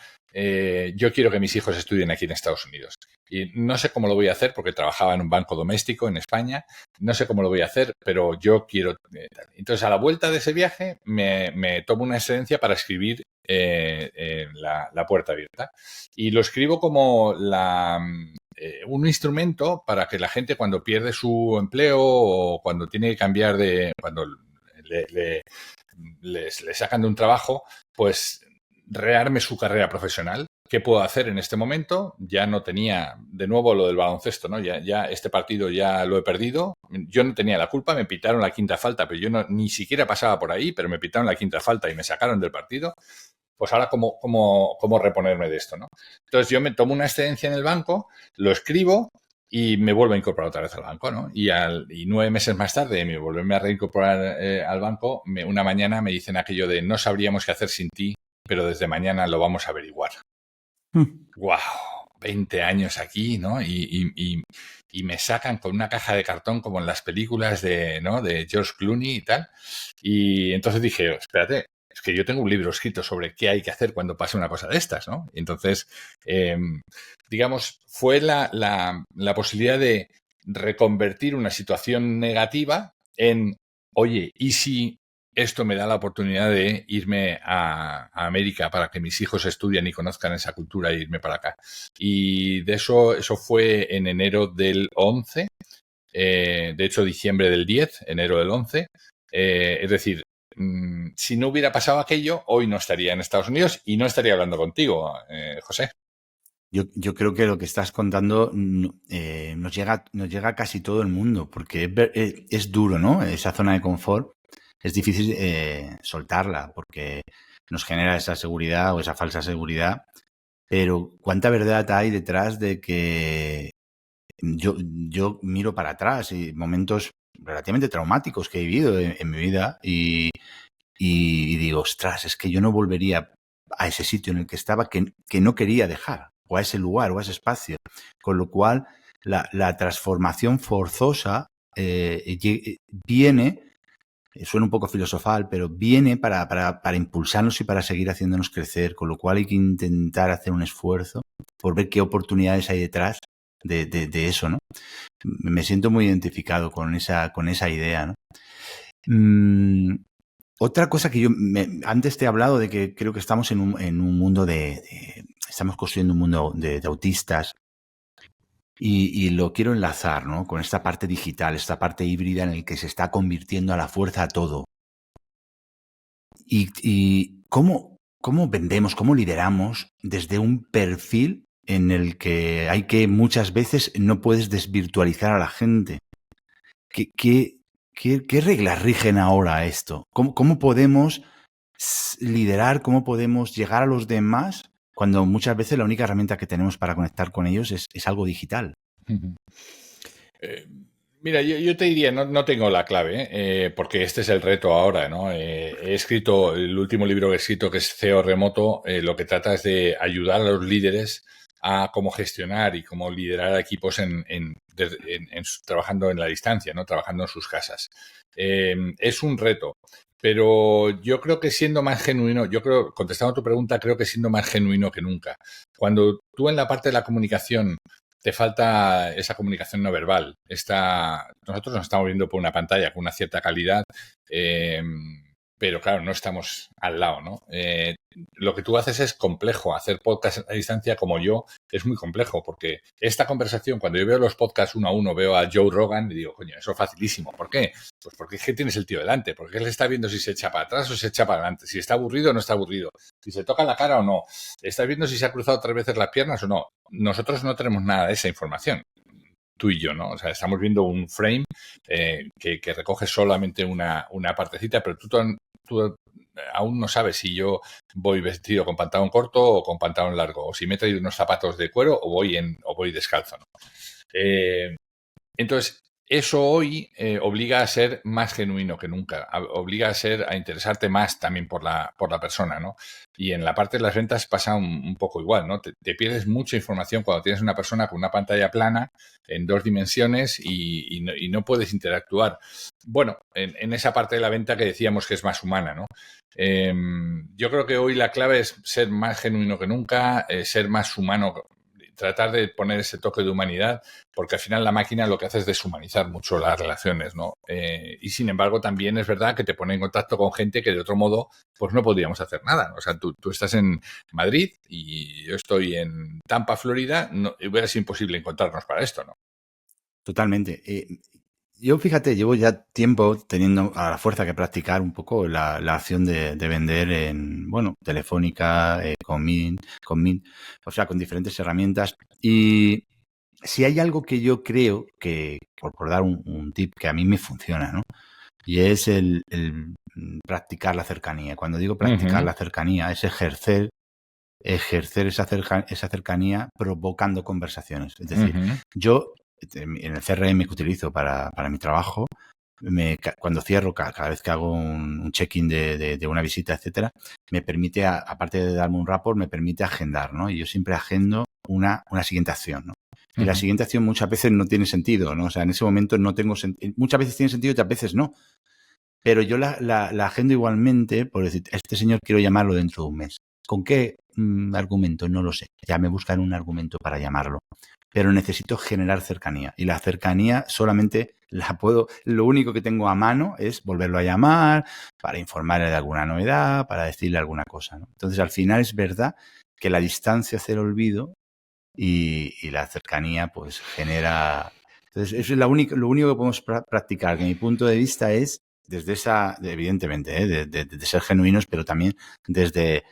Yo quiero que mis hijos estudien aquí en Estados Unidos. Y no sé cómo lo voy a hacer porque trabajaba en un banco doméstico en España. No sé cómo lo voy a hacer, pero yo quiero... Entonces, a la vuelta de ese viaje, me tomo una excedencia para escribir La puerta abierta. Y lo escribo como un instrumento para que la gente cuando pierde su empleo o cuando tiene que cambiar cuando le sacan de un trabajo, pues rearme su carrera profesional. ¿Qué puedo hacer en este momento? Ya no tenía, de nuevo, lo del baloncesto, ¿no? Ya este partido ya lo he perdido. Yo no tenía la culpa, me pitaron la 5ª falta, pero yo ni siquiera pasaba por ahí, pero me pitaron la 5ª falta y me sacaron del partido. Pues ahora, ¿cómo reponerme de esto, no? Entonces, yo me tomo una excedencia en el banco, lo escribo y me vuelvo a incorporar otra vez al banco, ¿no? Y 9 meses más tarde, me volverme a reincorporar al banco, una mañana me dicen aquello de no sabríamos qué hacer sin ti, pero desde mañana lo vamos a averiguar. ¡Wow! 20 años aquí, ¿no? Y me sacan con una caja de cartón como en las películas de George Clooney y tal. Y entonces dije, espérate, es que yo tengo un libro escrito sobre qué hay que hacer cuando pase una cosa de estas, ¿no? Y entonces, digamos, fue la posibilidad de reconvertir una situación negativa en, oye, ¿y si esto me da la oportunidad de irme a América para que mis hijos estudien y conozcan esa cultura e irme para acá? Y de eso fue en enero del 11, de hecho diciembre del 10, enero del 11. Es decir, si no hubiera pasado aquello, hoy no estaría en Estados Unidos y no estaría hablando contigo, José. Yo creo que lo que estás contando nos llega a casi todo el mundo, porque es duro, ¿no? Esa zona de confort es difícil soltarla porque nos genera esa seguridad o esa falsa seguridad, pero ¿cuánta verdad hay detrás de que yo miro para atrás y momentos relativamente traumáticos que he vivido en mi vida y digo, ostras, es que yo no volvería a ese sitio en el que estaba que no quería dejar, o a ese lugar, o a ese espacio. Con lo cual, la transformación forzosa viene, suena un poco filosofal, pero viene para impulsarnos y para seguir haciéndonos crecer, con lo cual hay que intentar hacer un esfuerzo por ver qué oportunidades hay detrás de eso, ¿no? Me siento muy identificado con esa idea, ¿no? Otra cosa que antes te he hablado de que creo que estamos en un mundo estamos construyendo un mundo de autistas y lo quiero enlazar, ¿no? Con esta parte digital, esta parte híbrida en el que se está convirtiendo a la fuerza todo. Y cómo vendemos, cómo lideramos desde un perfil en el que hay que muchas veces no puedes desvirtualizar a la gente. ¿Qué reglas rigen ahora esto? ¿Cómo podemos liderar? ¿Cómo podemos llegar a los demás cuando muchas veces la única herramienta que tenemos para conectar con ellos es algo digital? Mira, yo te diría, no tengo la clave, porque este es el reto ahora, ¿no? He escrito, el último libro que he escrito, que es CEO Remoto, lo que trata es de ayudar a los líderes a cómo gestionar y cómo liderar equipos trabajando en la distancia, ¿no? Trabajando en sus casas. Es un reto, pero yo creo que siendo más genuino, contestando a tu pregunta, creo que siendo más genuino que nunca. Cuando tú en la parte de la comunicación te falta esa comunicación no verbal, nosotros nos estamos viendo por una pantalla con una cierta calidad, pero claro, no estamos al lado, ¿no? Lo que tú haces es complejo. Hacer podcast a distancia como yo es muy complejo, porque esta conversación, cuando yo veo los podcasts uno a uno, veo a Joe Rogan y digo, coño, eso es facilísimo. ¿Por qué? Pues porque es que tienes el tío delante, porque él está viendo si se echa para atrás o se echa para adelante, si está aburrido o no está aburrido, si se toca la cara o no, estás viendo si se ha cruzado 3 veces las piernas o no. Nosotros no tenemos nada de esa información, tú y yo, ¿no? O sea, estamos viendo un frame que recoge solamente una partecita, pero tú aún no sabes si yo voy vestido con pantalón corto o con pantalón largo, o si me he traído unos zapatos de cuero o voy descalzo, ¿no? Entonces, eso hoy obliga a ser más genuino que nunca, obliga a interesarte más también por la persona, ¿no? Y en la parte de las ventas pasa un poco igual, ¿no? Te pierdes mucha información cuando tienes una persona con una pantalla plana en 2 dimensiones y no puedes interactuar. Bueno, en esa parte de la venta que decíamos que es más humana, ¿no? Yo creo que hoy la clave es ser más genuino que nunca, ser más humano, tratar de poner ese toque de humanidad, porque al final la máquina lo que hace es deshumanizar mucho las relaciones, ¿no? Y sin embargo también es verdad que te pone en contacto con gente que de otro modo pues no podríamos hacer nada. O sea, tú estás en Madrid y yo estoy en Tampa, Florida, hubiera sido imposible encontrarnos para esto, ¿no? Totalmente. Yo, fíjate, llevo ya tiempo teniendo a la fuerza que practicar un poco la acción de vender en, Telefónica, con Mint, o sea, con diferentes herramientas. Y si hay algo que yo creo que, por dar un tip que a mí me funciona, ¿no? Y es el practicar la cercanía. Cuando digo practicar la cercanía, es ejercer esa cercanía provocando conversaciones. Es decir, yo en el CRM que utilizo para mi trabajo, cuando cierro, cada vez que hago un check-in de una visita, etcétera, me permite, aparte de darme un rapport, me permite agendar, ¿no? Y yo siempre agendo una siguiente acción, ¿no? Y la siguiente acción muchas veces no tiene sentido, ¿no? O sea, en ese momento no tengo sentido. Muchas veces tiene sentido y otras veces no. Pero yo la agendo igualmente, por decir, este señor quiero llamarlo dentro de un mes. ¿Con qué argumento? No lo sé. Ya me buscan un argumento para llamarlo. Pero necesito generar cercanía. Y la cercanía solamente lo único que tengo a mano es volverlo a llamar para informarle de alguna novedad, para decirle alguna cosa, ¿no? Entonces, al final es verdad que la distancia hace el olvido y la cercanía pues genera... Entonces, eso es lo único que podemos practicar, que mi punto de vista es desde evidentemente, de ser genuinos, pero también desde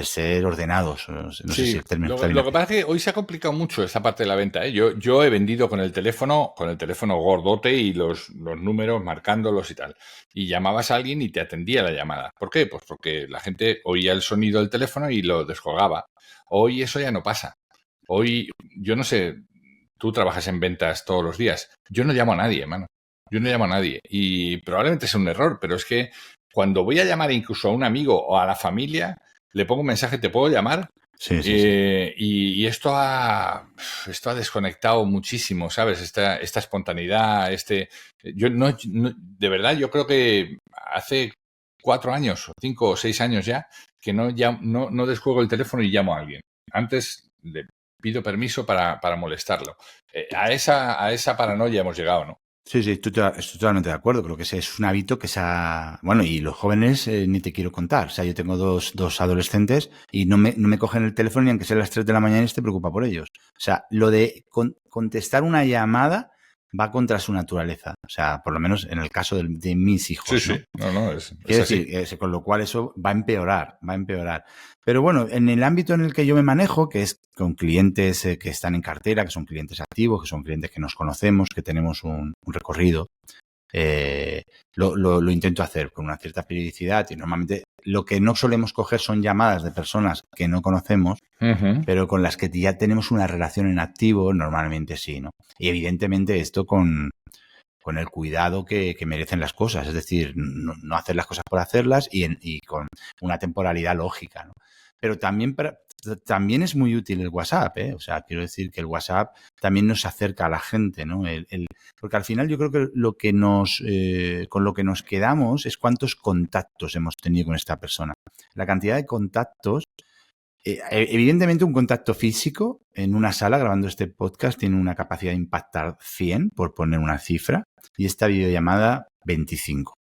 ser ordenados. No sé Sí, si el término está bien. Lo que pasa es que hoy se ha complicado mucho esa parte de la venta, ¿eh? Yo he vendido con el teléfono gordote y los números marcándolos y tal. Y llamabas a alguien y te atendía la llamada. ¿Por qué? Pues porque la gente oía el sonido del teléfono y lo descolgaba. Hoy eso ya no pasa. Hoy, yo no sé, tú trabajas en ventas todos los días. Yo no llamo a nadie, hermano. Yo no llamo a nadie. Y probablemente sea un error, pero es que cuando voy a llamar incluso a un amigo o a la familia, le pongo un mensaje, ¿te puedo llamar? Sí. Y esto ha desconectado muchísimo, ¿sabes? Esta espontaneidad, yo de verdad, yo creo que hace 4 años, 5 o 6 años ya, que no descuelgo el teléfono y llamo a alguien. Antes le pido permiso para molestarlo. A esa paranoia hemos llegado, ¿no? Sí, estoy totalmente de acuerdo. Creo que ese es un hábito que Bueno, y los jóvenes ni te quiero contar. O sea, yo tengo dos adolescentes y no me cogen el teléfono ni aunque sea las 3 de la mañana y esté preocupado por ellos. O sea, lo de contestar una llamada va contra su naturaleza. O sea, por lo menos en el caso de mis hijos. Sí. ¿no? Es decir, con lo cual eso va a empeorar. Pero bueno, en el ámbito en el que yo me manejo, que es con clientes que están en cartera, que son clientes activos, que son clientes que nos conocemos, que tenemos un recorrido, lo intento hacer con una cierta periodicidad y normalmente lo que no solemos coger son llamadas de personas que no conocemos, pero con las que ya tenemos una relación en activo, normalmente sí, ¿no? Y evidentemente esto con el cuidado que merecen las cosas, es decir, no hacer las cosas por hacerlas y con una temporalidad lógica, ¿no? Pero también también es muy útil el WhatsApp, ¿eh? O sea, quiero decir que el WhatsApp también nos acerca a la gente, ¿no? Porque al final yo creo que con lo que nos quedamos es cuántos contactos hemos tenido con esta persona. La cantidad de contactos, evidentemente un contacto físico en una sala grabando este podcast tiene una capacidad de impactar 100, por poner una cifra, y esta videollamada 25.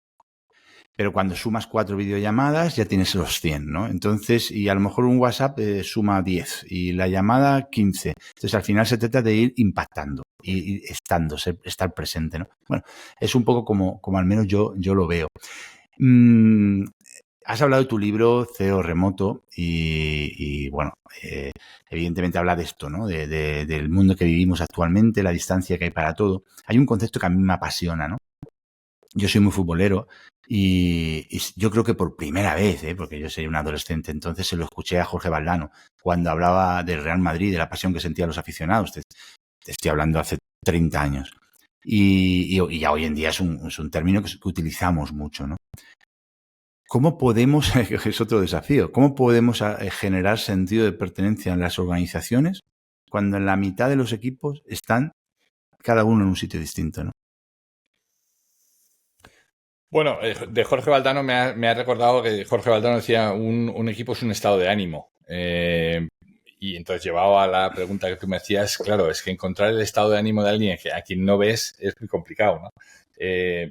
Pero cuando sumas 4 videollamadas ya tienes los 100, ¿no? Entonces, y a lo mejor un WhatsApp suma 10 y la llamada 15. Entonces, al final se trata de ir impactando y estar presente, ¿no? Bueno, es un poco como al menos yo lo veo. Has hablado de tu libro CEO Remoto y bueno, evidentemente habla de esto, ¿no? Del mundo que vivimos actualmente, la distancia que hay para todo. Hay un concepto que a mí me apasiona, ¿no? Yo soy muy futbolero y yo creo que por primera vez, porque yo soy un adolescente, entonces se lo escuché a Jorge Valdano cuando hablaba del Real Madrid, de la pasión que sentían los aficionados. Te estoy hablando hace 30 años. Y ya hoy en día es un término que utilizamos mucho, ¿no? ¿Cómo podemos, es otro desafío, cómo podemos generar sentido de pertenencia en las organizaciones cuando en la mitad de los equipos están cada uno en un sitio distinto, ¿no? Bueno, de Jorge Valdano me ha recordado que Jorge Valdano decía un equipo es un estado de ánimo. Y entonces llevado a la pregunta que tú me hacías, claro, es que encontrar el estado de ánimo de alguien a quien no ves es muy complicado, ¿no?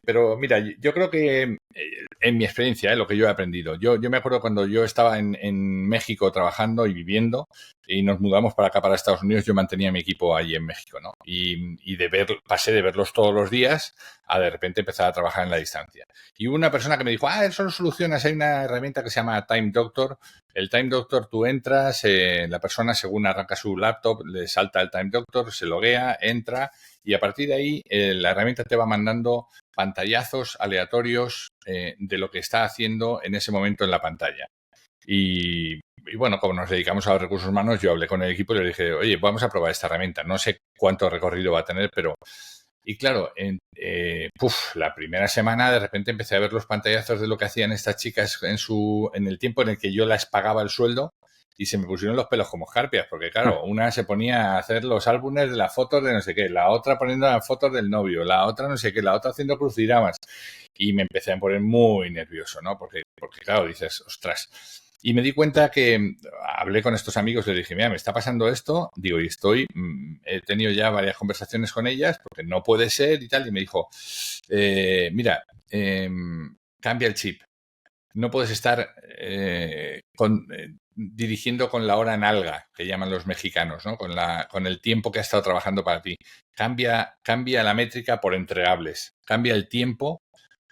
Pero mira, yo creo que en mi experiencia, lo que yo he aprendido, yo me acuerdo cuando yo estaba en México trabajando y viviendo y nos mudamos para acá, para Estados Unidos, yo mantenía mi equipo allí en México, ¿no? Y pasé de verlos todos los días a de repente empezar a trabajar en la distancia. Y hubo una persona que me dijo, eso lo solucionas, hay una herramienta que se llama Time Doctor. El Time Doctor, tú entras, la persona según arranca su laptop, le salta el Time Doctor, se loguea, entra y a partir de ahí la herramienta te va mandando pantallazos aleatorios de lo que está haciendo en ese momento en la pantalla. Y bueno, como nos dedicamos a los recursos humanos, yo hablé con el equipo y le dije, oye, vamos a probar esta herramienta. No sé cuánto recorrido va a tener, pero... Y claro, la primera semana de repente empecé a ver los pantallazos de lo que hacían estas chicas en el tiempo en el que yo les pagaba el sueldo y se me pusieron los pelos como escarpias, porque claro, una se ponía a hacer los álbumes de las fotos de no sé qué, la otra poniendo las fotos del novio, la otra no sé qué, la otra haciendo crucigramas. Y me empecé a poner muy nervioso, ¿no? Porque claro, dices, ostras... Y me di cuenta que hablé con estos amigos, les dije, mira, me está pasando esto, digo, y he tenido ya varias conversaciones con ellas, porque no puede ser y tal, y me dijo, mira, cambia el chip, no puedes estar dirigiendo con la hora en alga, que llaman los mexicanos, ¿no? Con el tiempo que ha estado trabajando para ti. Cambia la métrica por entregables, cambia el tiempo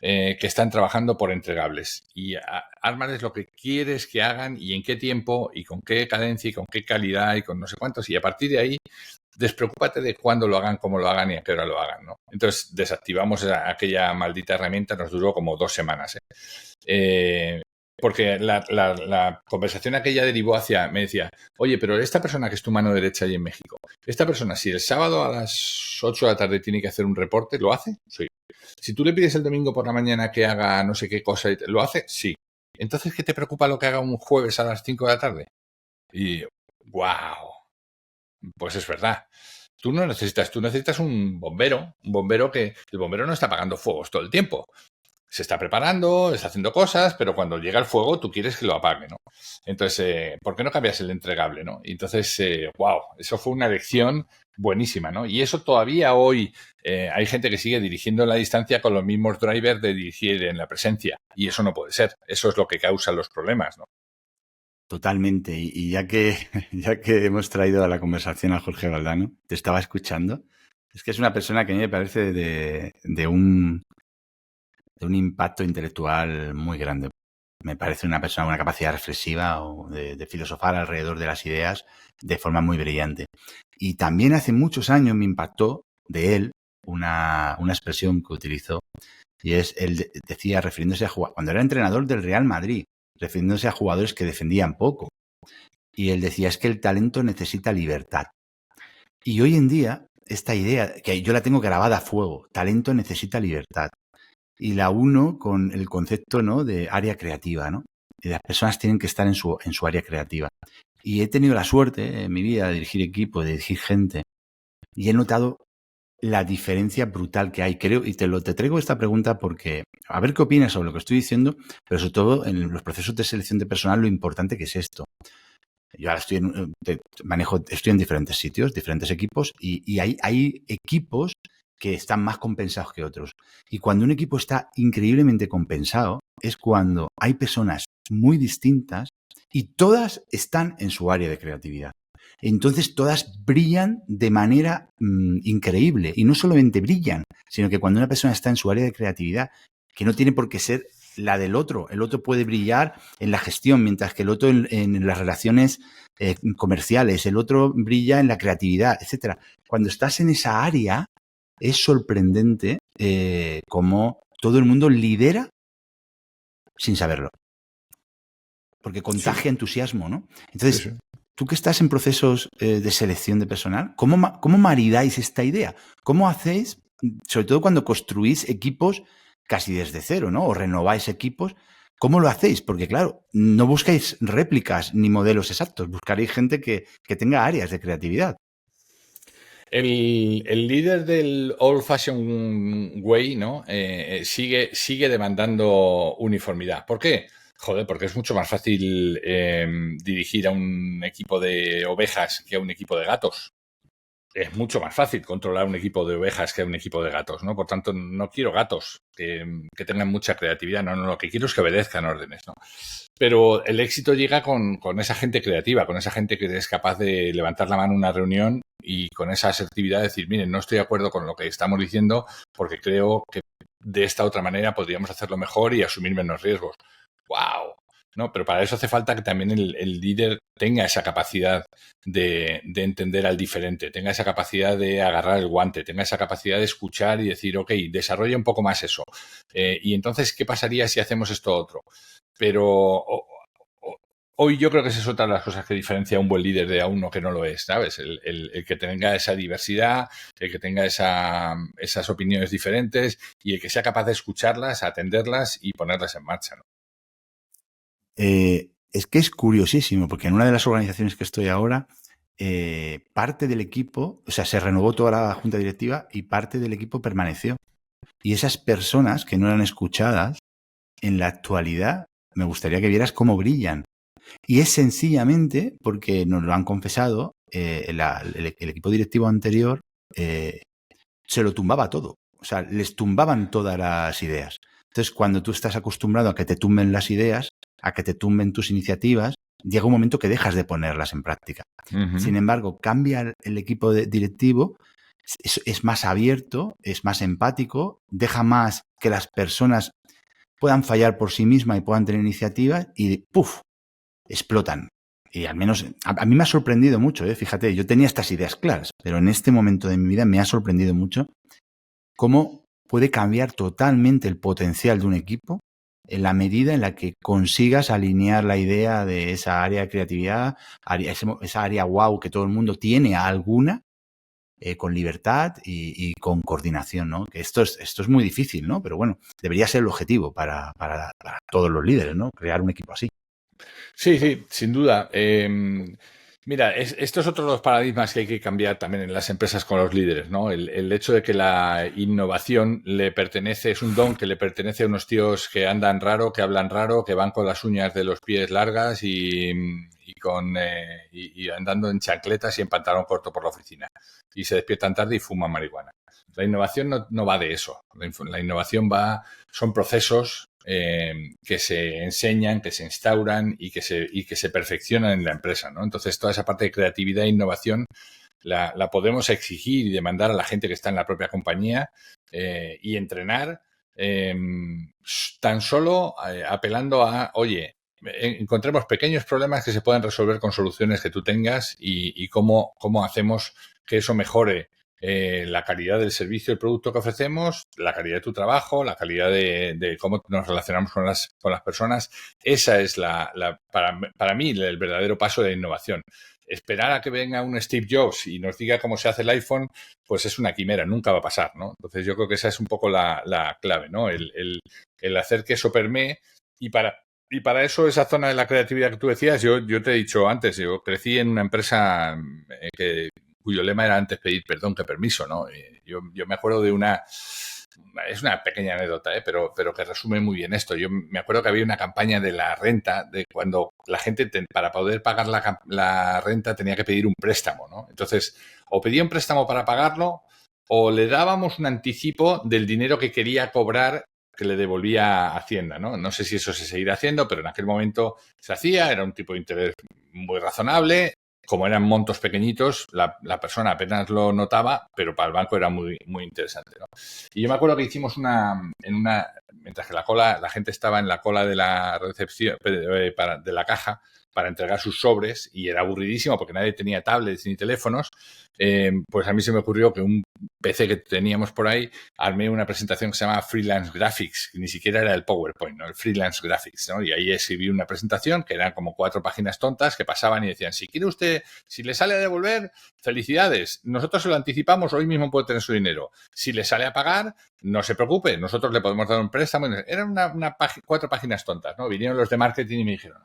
que están trabajando por entregables y ármales lo que quieres que hagan y en qué tiempo y con qué cadencia y con qué calidad y con no sé cuántos y a partir de ahí despreocúpate de cuándo lo hagan, cómo lo hagan y a qué hora lo hagan, ¿no? Entonces desactivamos aquella maldita herramienta, nos duró como 2 semanas, porque la conversación aquella derivó me decía, oye, pero esta persona que es tu mano derecha ahí en México, esta persona si el sábado a las 8 de la tarde tiene que hacer un reporte, ¿lo hace? Sí. Si tú le pides el domingo por la mañana que haga no sé qué cosa, ¿lo hace? Sí. Entonces, ¿qué te preocupa lo que haga un jueves a las 5 de la tarde? Y, wow, pues es verdad. Tú necesitas un bombero que el bombero no está apagando fuegos todo el tiempo. Se está preparando, está haciendo cosas, pero cuando llega el fuego tú quieres que lo apague, ¿no? Entonces, ¿por qué no cambias el entregable, no? Y entonces, wow, eso fue una lección buenísima, ¿no? Y eso todavía hoy hay gente que sigue dirigiendo en la distancia con los mismos drivers de dirigir en la presencia. Y eso no puede ser. Eso es lo que causa los problemas, ¿no? Totalmente. Y ya que hemos traído a la conversación a Jorge Valdano, te estaba escuchando. Es que es una persona que a mí me parece de un impacto intelectual muy grande. Me parece una persona con una capacidad reflexiva o de filosofar alrededor de las ideas de forma muy brillante. Y también hace muchos años me impactó de él una expresión que utilizó y él decía, refiriéndose a jugadores, cuando era entrenador del Real Madrid, refiriéndose a jugadores que defendían poco. Y él decía, es que el talento necesita libertad. Y hoy en día, esta idea, que yo la tengo grabada a fuego, talento necesita libertad. Y la uno con el concepto, ¿no?, de área creativa, ¿no? Y las personas tienen que estar en su área creativa. Y he tenido la suerte en mi vida de dirigir equipos, de dirigir gente, y he notado la diferencia brutal que hay, creo, y te traigo esta pregunta porque, a ver qué opinas sobre lo que estoy diciendo, pero sobre todo en los procesos de selección de personal, lo importante que es esto. Yo ahora estoy en diferentes sitios, diferentes equipos, y hay equipos que están más compensados que otros. Y cuando un equipo está increíblemente compensado, es cuando hay personas muy distintas y todas están en su área de creatividad. Entonces todas brillan de manera increíble. Y no solamente brillan, sino que cuando una persona está en su área de creatividad, que no tiene por qué ser la del otro. El otro puede brillar en la gestión, mientras que el otro en las relaciones comerciales, el otro brilla en la creatividad, etcétera. Cuando estás en esa área, es sorprendente cómo todo el mundo lidera sin saberlo. Porque contagia entusiasmo, ¿no? Entonces, tú que estás en procesos de selección de personal, ¿cómo maridáis esta idea? ¿Cómo hacéis, sobre todo cuando construís equipos casi desde cero, ¿no? O renováis equipos, ¿cómo lo hacéis? Porque, claro, no buscáis réplicas ni modelos exactos, buscaréis gente que tenga áreas de creatividad. El líder del old fashion way, ¿no? Sigue demandando uniformidad. ¿Por qué? Joder, porque es mucho más fácil dirigir a un equipo de ovejas que a un equipo de gatos. Es mucho más fácil controlar un equipo de ovejas que un equipo de gatos, ¿no? Por tanto, no quiero gatos que tengan mucha creatividad, no, lo que quiero es que obedezcan órdenes, ¿no? Pero el éxito llega con esa gente creativa, con esa gente que es capaz de levantar la mano en una reunión y con esa asertividad decir, miren, no estoy de acuerdo con lo que estamos diciendo porque creo que de esta otra manera podríamos hacerlo mejor y asumir menos riesgos. ¡Wow! ¿No? Pero para eso hace falta que también el líder tenga esa capacidad de entender al diferente, tenga esa capacidad de agarrar el guante, tenga esa capacidad de escuchar y decir, ok, desarrolla un poco más eso. Y entonces, ¿qué pasaría si hacemos esto otro? Pero hoy yo creo que esa es otra de las cosas que diferencia a un buen líder de a uno que no lo es, ¿sabes? El que tenga esa diversidad, el que tenga esas opiniones diferentes y el que sea capaz de escucharlas, atenderlas y ponerlas en marcha, ¿no? Es que es curiosísimo, porque en una de las organizaciones que estoy ahora, parte del equipo, o sea, se renovó toda la junta directiva y parte del equipo permaneció. Y esas personas que no eran escuchadas, en la actualidad, me gustaría que vieras cómo brillan. Y es sencillamente porque nos lo han confesado, el equipo directivo anterior se lo tumbaba todo. O sea, les tumbaban todas las ideas. Entonces, cuando tú estás acostumbrado a que te tumben las ideas, a que te tumben tus iniciativas, llega un momento que dejas de ponerlas en práctica. Uh-huh. Sin embargo, cambia el equipo directivo, es más abierto, es más empático, deja más que las personas puedan fallar por sí mismas y puedan tener iniciativas y ¡puf!, explotan. Y al menos a mí me ha sorprendido mucho, fíjate, yo tenía estas ideas claras, pero en este momento de mi vida me ha sorprendido mucho cómo puede cambiar totalmente el potencial de un equipo en la medida en la que consigas alinear la idea de esa área de creatividad, esa área wow que todo el mundo tiene alguna, con libertad y con coordinación, ¿no? Que esto es muy difícil, ¿no? Pero bueno, debería ser el objetivo para todos los líderes, ¿no? Crear un equipo así. Sí, sin duda. Mira, esto es otro de los paradigmas que hay que cambiar también en las empresas con los líderes, ¿no? El hecho de que la innovación es un don que le pertenece a unos tíos que andan raro, que hablan raro, que van con las uñas de los pies largas y andando en chancletas y en pantalón corto por la oficina. Y se despiertan tarde y fuman marihuana. La innovación no va de eso. La innovación son procesos que se enseñan, que se instauran y que se perfeccionan en la empresa, ¿no? Entonces, toda esa parte de creatividad e innovación la podemos exigir y demandar a la gente que está en la propia compañía y entrenar tan solo apelando a, oye, encontremos pequeños problemas que se puedan resolver con soluciones que tú tengas y cómo hacemos que eso mejore la calidad del servicio, el producto que ofrecemos, la calidad de tu trabajo, la calidad de cómo nos relacionamos con las personas. Esa es para mí el verdadero paso de innovación. Esperar a que venga un Steve Jobs y nos diga cómo se hace el iPhone, pues es una quimera, nunca va a pasar, ¿no? Entonces yo creo que esa es un poco la clave, ¿no? El hacer que eso permee y para Y para eso, esa zona de la creatividad que tú decías, yo te he dicho antes, yo crecí en una empresa cuyo lema era antes pedir perdón que permiso, ¿no? Yo me acuerdo de es una pequeña anécdota, pero que resume muy bien esto. Yo me acuerdo que había una campaña de la renta, de cuando la gente para poder pagar la renta tenía que pedir un préstamo, ¿no? Entonces, o pedía un préstamo para pagarlo, o le dábamos un anticipo del dinero que quería cobrar que le devolvía Hacienda, ¿no? No sé si eso se seguirá haciendo, pero en aquel momento se hacía, era un tipo de interés muy razonable. Como eran montos pequeñitos, la persona apenas lo notaba, pero para el banco era muy, muy interesante, ¿no? Y yo me acuerdo que hicimos mientras que la gente estaba en la cola de la recepción, de la caja, para entregar sus sobres, y era aburridísimo porque nadie tenía tablets ni teléfonos, pues a mí se me ocurrió que un PC que teníamos por ahí, armé una presentación que se llama Freelance Graphics, que ni siquiera era el PowerPoint, ¿no? El Freelance Graphics, ¿no? Y ahí escribí una presentación que eran como 4 páginas tontas que pasaban y decían, si quiere usted, si le sale a devolver, felicidades, nosotros se lo anticipamos, hoy mismo puede tener su dinero. Si le sale a pagar, no se preocupe, nosotros le podemos dar un préstamo. Eran 4 páginas tontas, ¿no? Vinieron los de marketing y me dijeron,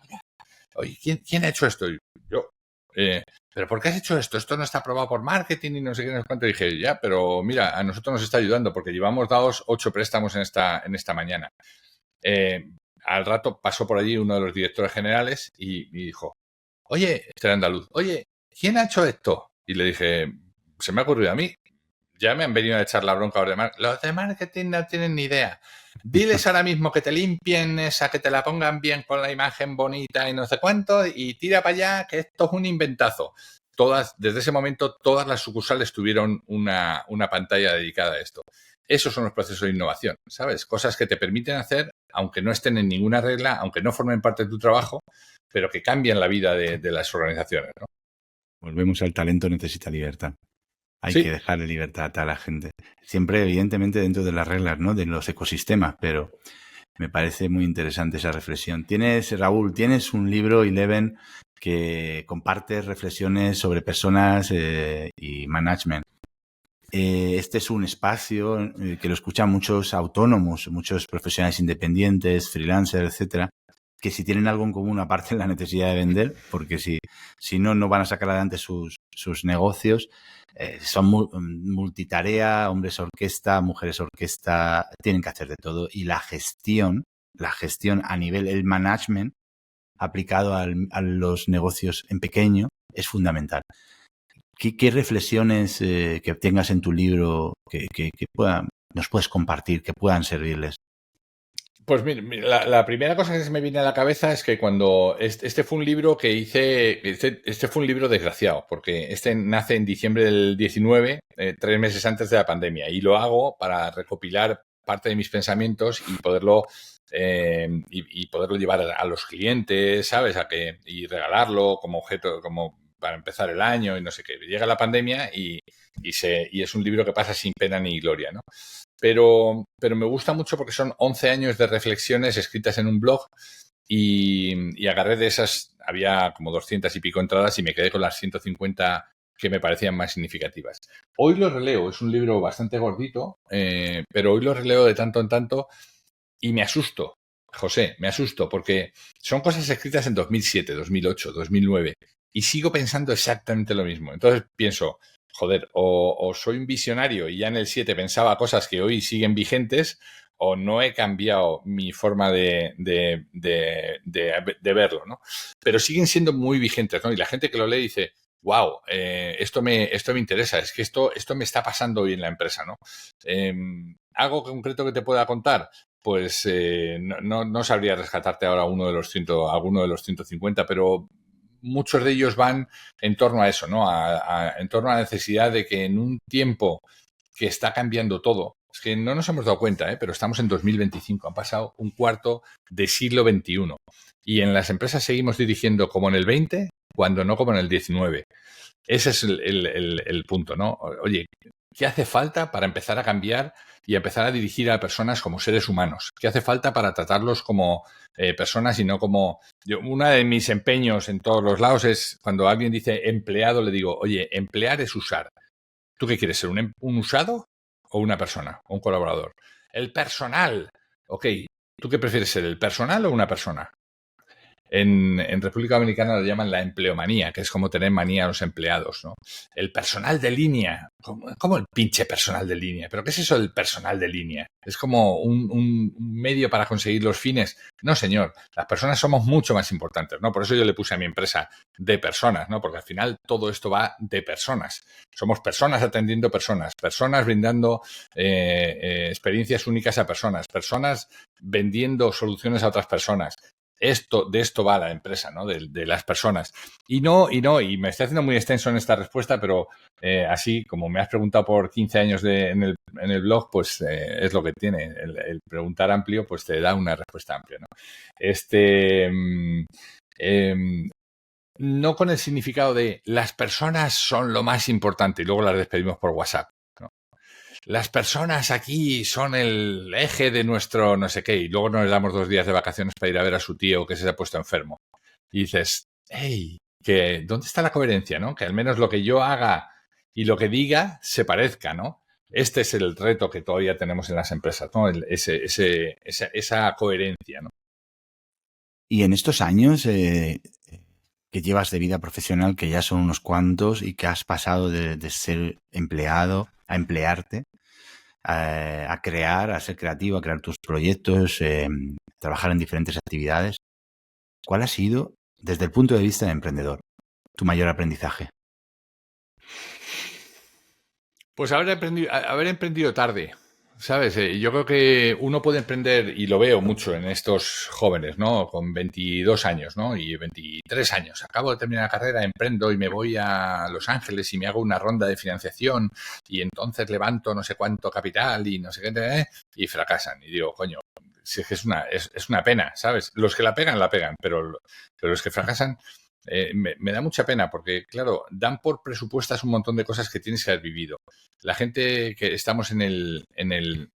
oye, ¿quién ha hecho esto? Y yo, ¿pero por qué has hecho esto? Esto no está aprobado por marketing y no sé qué, no sé cuánto. Y dije, ya, pero mira, a nosotros nos está ayudando porque llevamos dados 8 préstamos en esta mañana. Al rato pasó por allí uno de los directores generales y dijo, oye, este era andaluz, oye, ¿quién ha hecho esto? Y le dije, se me ha ocurrido a mí. Ya me han venido a echar la bronca los de marketing. Los de marketing no tienen ni idea. Diles ahora mismo que te limpien esa, que te la pongan bien con la imagen bonita y no sé cuánto, y tira para allá, que esto es un inventazo. Desde ese momento, todas las sucursales tuvieron una pantalla dedicada a esto. Esos son los procesos de innovación, ¿sabes? Cosas que te permiten hacer, aunque no estén en ninguna regla, aunque no formen parte de tu trabajo, pero que cambian la vida de las organizaciones, ¿no? Volvemos al talento necesita libertad. Hay Sí. que dejarle libertad a la gente. Siempre, evidentemente, dentro de las reglas, ¿no? De los ecosistemas, pero me parece muy interesante esa reflexión. Raúl, tienes un libro, Eleven, que comparte reflexiones sobre personas y management. Este es un espacio que lo escuchan muchos autónomos, muchos profesionales independientes, freelancers, etcétera, que si tienen algo en común, aparte de la necesidad de vender, porque si no, no van a sacar adelante sus negocios, son multitarea, hombres orquesta, mujeres orquesta, tienen que hacer de todo. Y la gestión a nivel, el management aplicado a los negocios en pequeño es fundamental. ¿Qué reflexiones que tengas en tu libro que nos puedes compartir, que puedan servirles? Pues mira, la primera cosa que se me viene a la cabeza es que cuando este fue un libro que hice, este fue un libro desgraciado, porque este nace en diciembre del 19, 3 meses antes de la pandemia, y lo hago para recopilar parte de mis pensamientos y poderlo llevar a los clientes, ¿sabes? Y regalarlo como objeto, como para empezar el año y no sé qué. Llega la pandemia y es un libro que pasa sin pena ni gloria, ¿no? Pero me gusta mucho porque son 11 años de reflexiones escritas en un blog y agarré de esas, había como 200 y pico entradas y me quedé con las 150 que me parecían más significativas. Hoy lo releo, es un libro bastante gordito, pero hoy lo releo de tanto en tanto y me asusto, José, me asusto porque son cosas escritas en 2007, 2008, 2009 y sigo pensando exactamente lo mismo. Entonces pienso, joder, o soy un visionario y ya en el 7 pensaba cosas que hoy siguen vigentes, o no he cambiado mi forma de verlo, ¿no? Pero siguen siendo muy vigentes, ¿no? Y la gente que lo lee dice, wow, esto me interesa, es que esto me está pasando hoy en la empresa, ¿no? ¿Algo concreto que te pueda contar? Pues no sabría rescatarte ahora alguno de los 150, pero muchos de ellos van en torno a eso, ¿no? En torno a la necesidad de que en un tiempo que está cambiando todo, es que no nos hemos dado cuenta, pero estamos en 2025, han pasado un cuarto de siglo XXI y en las empresas seguimos dirigiendo como en el 20, cuando no como en el 19. Ese es el punto, ¿no? Oye, ¿qué hace falta para empezar a cambiar y empezar a dirigir a personas como seres humanos? ¿Qué hace falta para tratarlos como personas y no como... Uno de mis empeños en todos los lados es cuando alguien dice empleado, le digo, oye, emplear es usar. ¿Tú qué quieres ser? ¿Un usado o una persona o un colaborador? El personal. Ok, ¿tú qué prefieres ser? ¿El personal o una persona? En República Dominicana lo llaman la empleomanía, que es como tener manía a los empleados, ¿no? El personal de línea. ¿Cómo el pinche personal de línea? ¿Pero qué es eso del personal de línea? ¿Es como un medio para conseguir los fines? No, señor. Las personas somos mucho más importantes, ¿no? Por eso yo le puse a mi empresa de personas, ¿no? Porque al final todo esto va de personas. Somos personas atendiendo personas, personas brindando experiencias únicas a personas, personas vendiendo soluciones a otras personas. De esto va la empresa, ¿no? De las personas. Y me estoy haciendo muy extenso en esta respuesta, pero así, como me has preguntado por 15 años en el blog, pues es lo que tiene. El preguntar amplio, pues te da una respuesta amplia, ¿no? No con el significado de las personas son lo más importante y luego las despedimos por WhatsApp. Las personas aquí son el eje de nuestro no sé qué, y luego nos damos 2 días de vacaciones para ir a ver a su tío que se ha puesto enfermo. Y dices, hey, ¿dónde está la coherencia, no? Que al menos lo que yo haga y lo que diga se parezca, ¿no? Este es el reto que todavía tenemos en las empresas, ¿no? Esa coherencia, ¿no? Y en estos años que llevas de vida profesional, que ya son unos cuantos, y que has pasado de ser empleado a emplearte, a crear, a ser creativo, a crear tus proyectos, trabajar en diferentes actividades. ¿Cuál ha sido, desde el punto de vista de emprendedor, tu mayor aprendizaje? Pues haber emprendido tarde, ¿sabes? Yo creo que uno puede emprender, y lo veo mucho en estos jóvenes, ¿no? Con 22 años, ¿no? Y 23 años. Acabo de terminar la carrera, emprendo y me voy a Los Ángeles y me hago una ronda de financiación y entonces levanto no sé cuánto capital y no sé qué, y fracasan. Y digo, coño, si es que es una pena, ¿sabes? Los que la pegan, pero los que fracasan... me da mucha pena porque, claro, dan por presupuestas un montón de cosas que tienes que haber vivido. La gente que estamos en el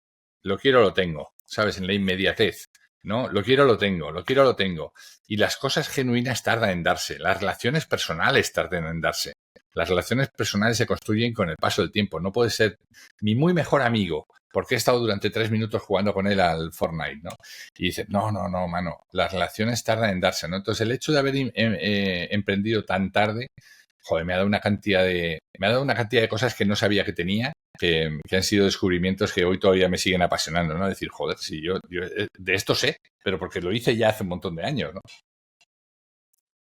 lo quiero, lo tengo, ¿sabes? En la inmediatez, ¿no? Lo quiero, lo tengo, lo quiero, lo tengo. Y las cosas genuinas tardan en darse, las relaciones personales tardan en darse. Las relaciones personales se construyen con el paso del tiempo. No puede ser mi muy mejor amigo, porque he estado durante 3 minutos jugando con él al Fortnite, ¿no? Y dices, no, mano, las relaciones tardan en darse, ¿no? Entonces, el hecho de haber emprendido tan tarde, joder, me ha dado una cantidad de cosas que no sabía que tenía, que han sido descubrimientos que hoy todavía me siguen apasionando, ¿no? Decir, joder, si yo de esto sé, pero porque lo hice ya hace un montón de años, ¿no?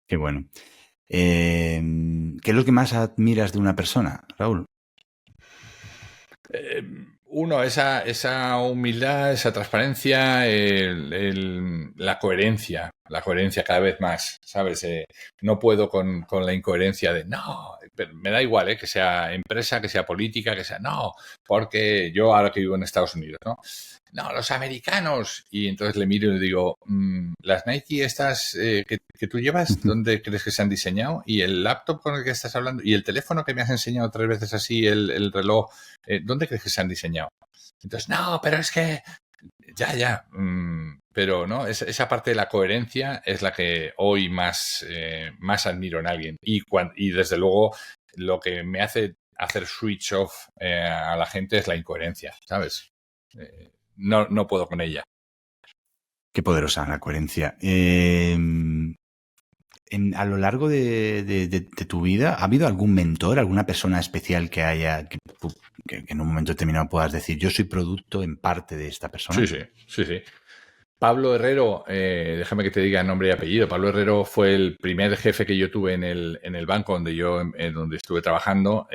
Qué bueno. ¿Qué es lo que más admiras de una persona, Raúl? Uno, esa humildad, esa transparencia, la coherencia cada vez más, ¿sabes? No puedo con la incoherencia de, no, pero me da igual, que sea empresa, que sea política, que sea, no, porque yo ahora que vivo en Estados Unidos, ¿no? No, los americanos. Y entonces le miro y le digo, las Nike estas que tú llevas, ¿dónde crees que se han diseñado? Y el laptop con el que estás hablando, y el teléfono que me has enseñado 3 veces así, el reloj, ¿dónde crees que se han diseñado? Entonces, no, pero es que ya, pero no, esa parte de la coherencia es la que hoy más admiro en alguien. Y desde luego lo que me hace hacer switch off a la gente es la incoherencia, ¿sabes? No puedo con ella. Qué poderosa la coherencia. A lo largo de tu vida, ¿ha habido algún mentor, alguna persona especial que en un momento determinado puedas decir, yo soy producto en parte de esta persona? Sí. Pablo Herrero, déjame que te diga nombre y apellido. Pablo Herrero fue el primer jefe que yo tuve en el banco donde estuve trabajando.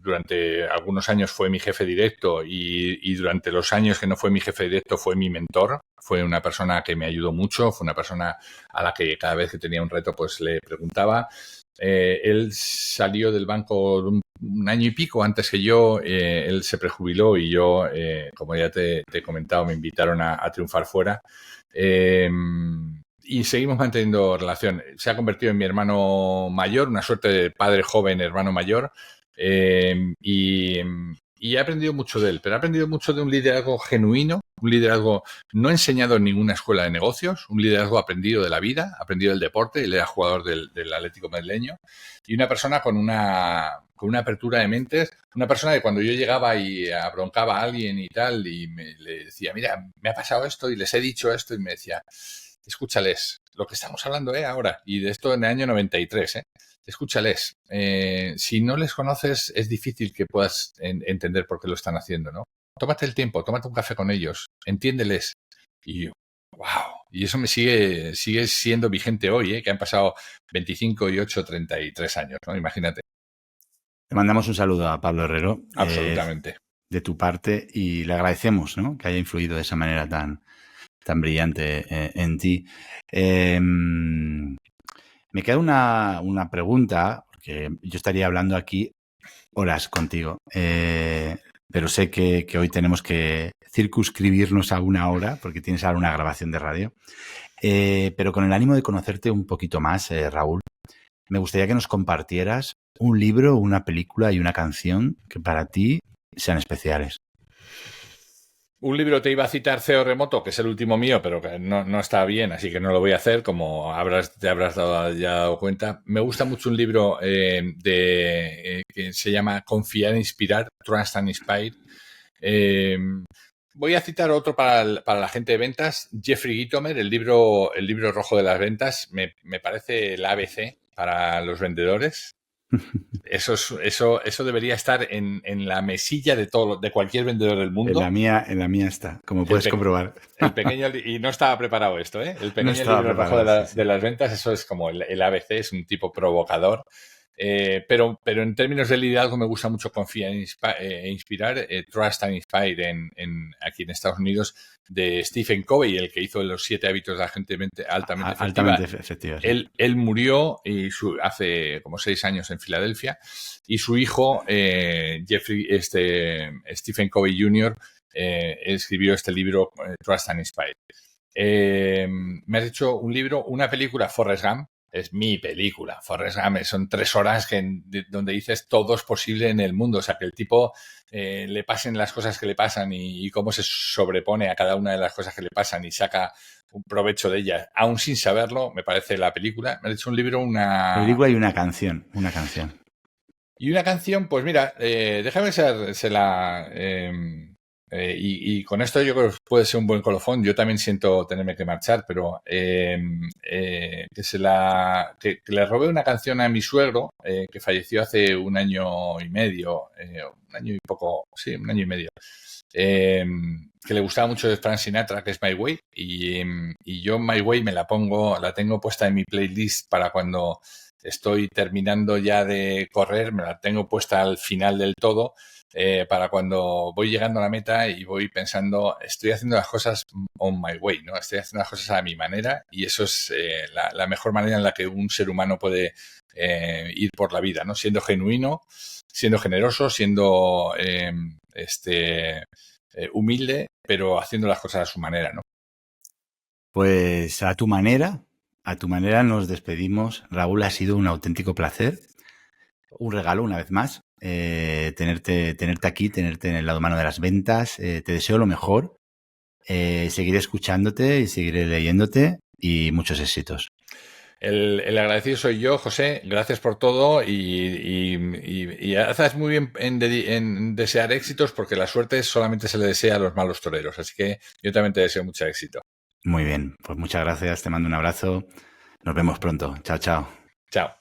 Durante algunos años fue mi jefe directo y durante los años que no fue mi jefe directo fue mi mentor. Fue una persona que me ayudó mucho, fue una persona a la que cada vez que tenía un reto pues le preguntaba. Él salió del banco un año y pico antes que yo, él se prejubiló y yo, como ya te he comentado, me invitaron a triunfar fuera. Y seguimos manteniendo relación. Se ha convertido en mi hermano mayor, una suerte de padre joven, hermano mayor. Y he aprendido mucho de él, pero he aprendido mucho de un liderazgo genuino, un liderazgo no enseñado en ninguna escuela de negocios, un liderazgo aprendido de la vida, aprendido del deporte, él era jugador del Atlético Madrileño, y una persona con una apertura de mentes, una persona que cuando yo llegaba y abroncaba a alguien y tal, y le decía, mira, me ha pasado esto y les he dicho esto, y me decía, escúchales. Lo que estamos hablando ahora, y de esto en el año 93, escúchales. Si no les conoces, es difícil que puedas entender por qué lo están haciendo, ¿no? Tómate el tiempo, tómate un café con ellos, entiéndeles. Y wow, y eso me sigue siendo vigente hoy, que han pasado 25 y 8, 33 años, ¿no? Imagínate. Le mandamos un saludo a Pablo Herrero. Absolutamente. De tu parte, y le agradecemos, ¿no?, que haya influido de esa manera tan brillante en ti. Me queda una pregunta, porque yo estaría hablando aquí horas contigo, pero sé que hoy tenemos que circunscribirnos a 1 hora, porque tienes ahora una grabación de radio. Pero con el ánimo de conocerte un poquito más, Raúl, me gustaría que nos compartieras un libro, una película y una canción que para ti sean especiales. Un libro te iba a citar CEO Remoto, que es el último mío, pero que no está bien, así que no lo voy a hacer, como te habrás dado cuenta. Me gusta mucho un libro que se llama Confiar e Inspirar, Trust and Inspire. Voy a citar otro para la gente de ventas, Jeffrey Gitomer, el libro rojo de las ventas. Me parece el ABC para los vendedores. Eso debería estar en la mesilla de cualquier vendedor del mundo. En la mía está, como puedes comprobar. El pequeño, y no estaba preparado esto, ¿eh? El pequeño libro rojo de las ventas, eso es como el ABC, es un tipo provocador. Pero en términos de liderazgo me gusta mucho Confiar e Inspirar, Trust and Inspire aquí en Estados Unidos, de Stephen Covey, el que hizo los 7 hábitos de la gente altamente efectiva. Sí. Él murió hace como 6 años en Filadelfia, y su hijo, Stephen Covey Jr., escribió este libro, Trust and Inspire. Me has hecho un libro, una película, Forrest Gump. Es mi película, Forrest Gump. Son 3 horas donde dices todo es posible en el mundo. O sea, que el tipo le pasen las cosas que le pasan y cómo se sobrepone a cada una de las cosas que le pasan y saca un provecho de ellas, aún sin saberlo. Me parece la película. Me ha hecho un libro, una película y una canción. Y una canción, pues mira, déjame la... y con esto yo creo que puede ser un buen colofón. Yo también siento tenerme que marchar, pero que le robé una canción a mi suegro, que falleció hace 1 año y medio, 1 año y poco, sí, 1 año y medio, que le gustaba mucho de Frank Sinatra, que es My Way, y yo My Way la tengo puesta en mi playlist para cuando estoy terminando ya de correr, me la tengo puesta al final del todo, para cuando voy llegando a la meta y voy pensando, estoy haciendo las cosas on my way, ¿no? Estoy haciendo las cosas a mi manera, y eso es la mejor manera en la que un ser humano puede ir por la vida, ¿no? Siendo genuino, siendo generoso, siendo humilde, pero haciendo las cosas a su manera, ¿no? Pues a tu manera nos despedimos. Raúl, ha sido un auténtico placer, un regalo una vez más. Tenerte aquí, tenerte en el lado humano de las ventas. Te deseo lo mejor. Seguiré escuchándote y seguiré leyéndote, y muchos éxitos. El agradecido soy yo, José. Gracias por todo, y haces muy bien en desear éxitos, porque la suerte solamente se le desea a los malos toreros. Así que yo también te deseo mucho éxito. Muy bien, pues muchas gracias. Te mando un abrazo. Nos vemos pronto. Chao, chao. Chao.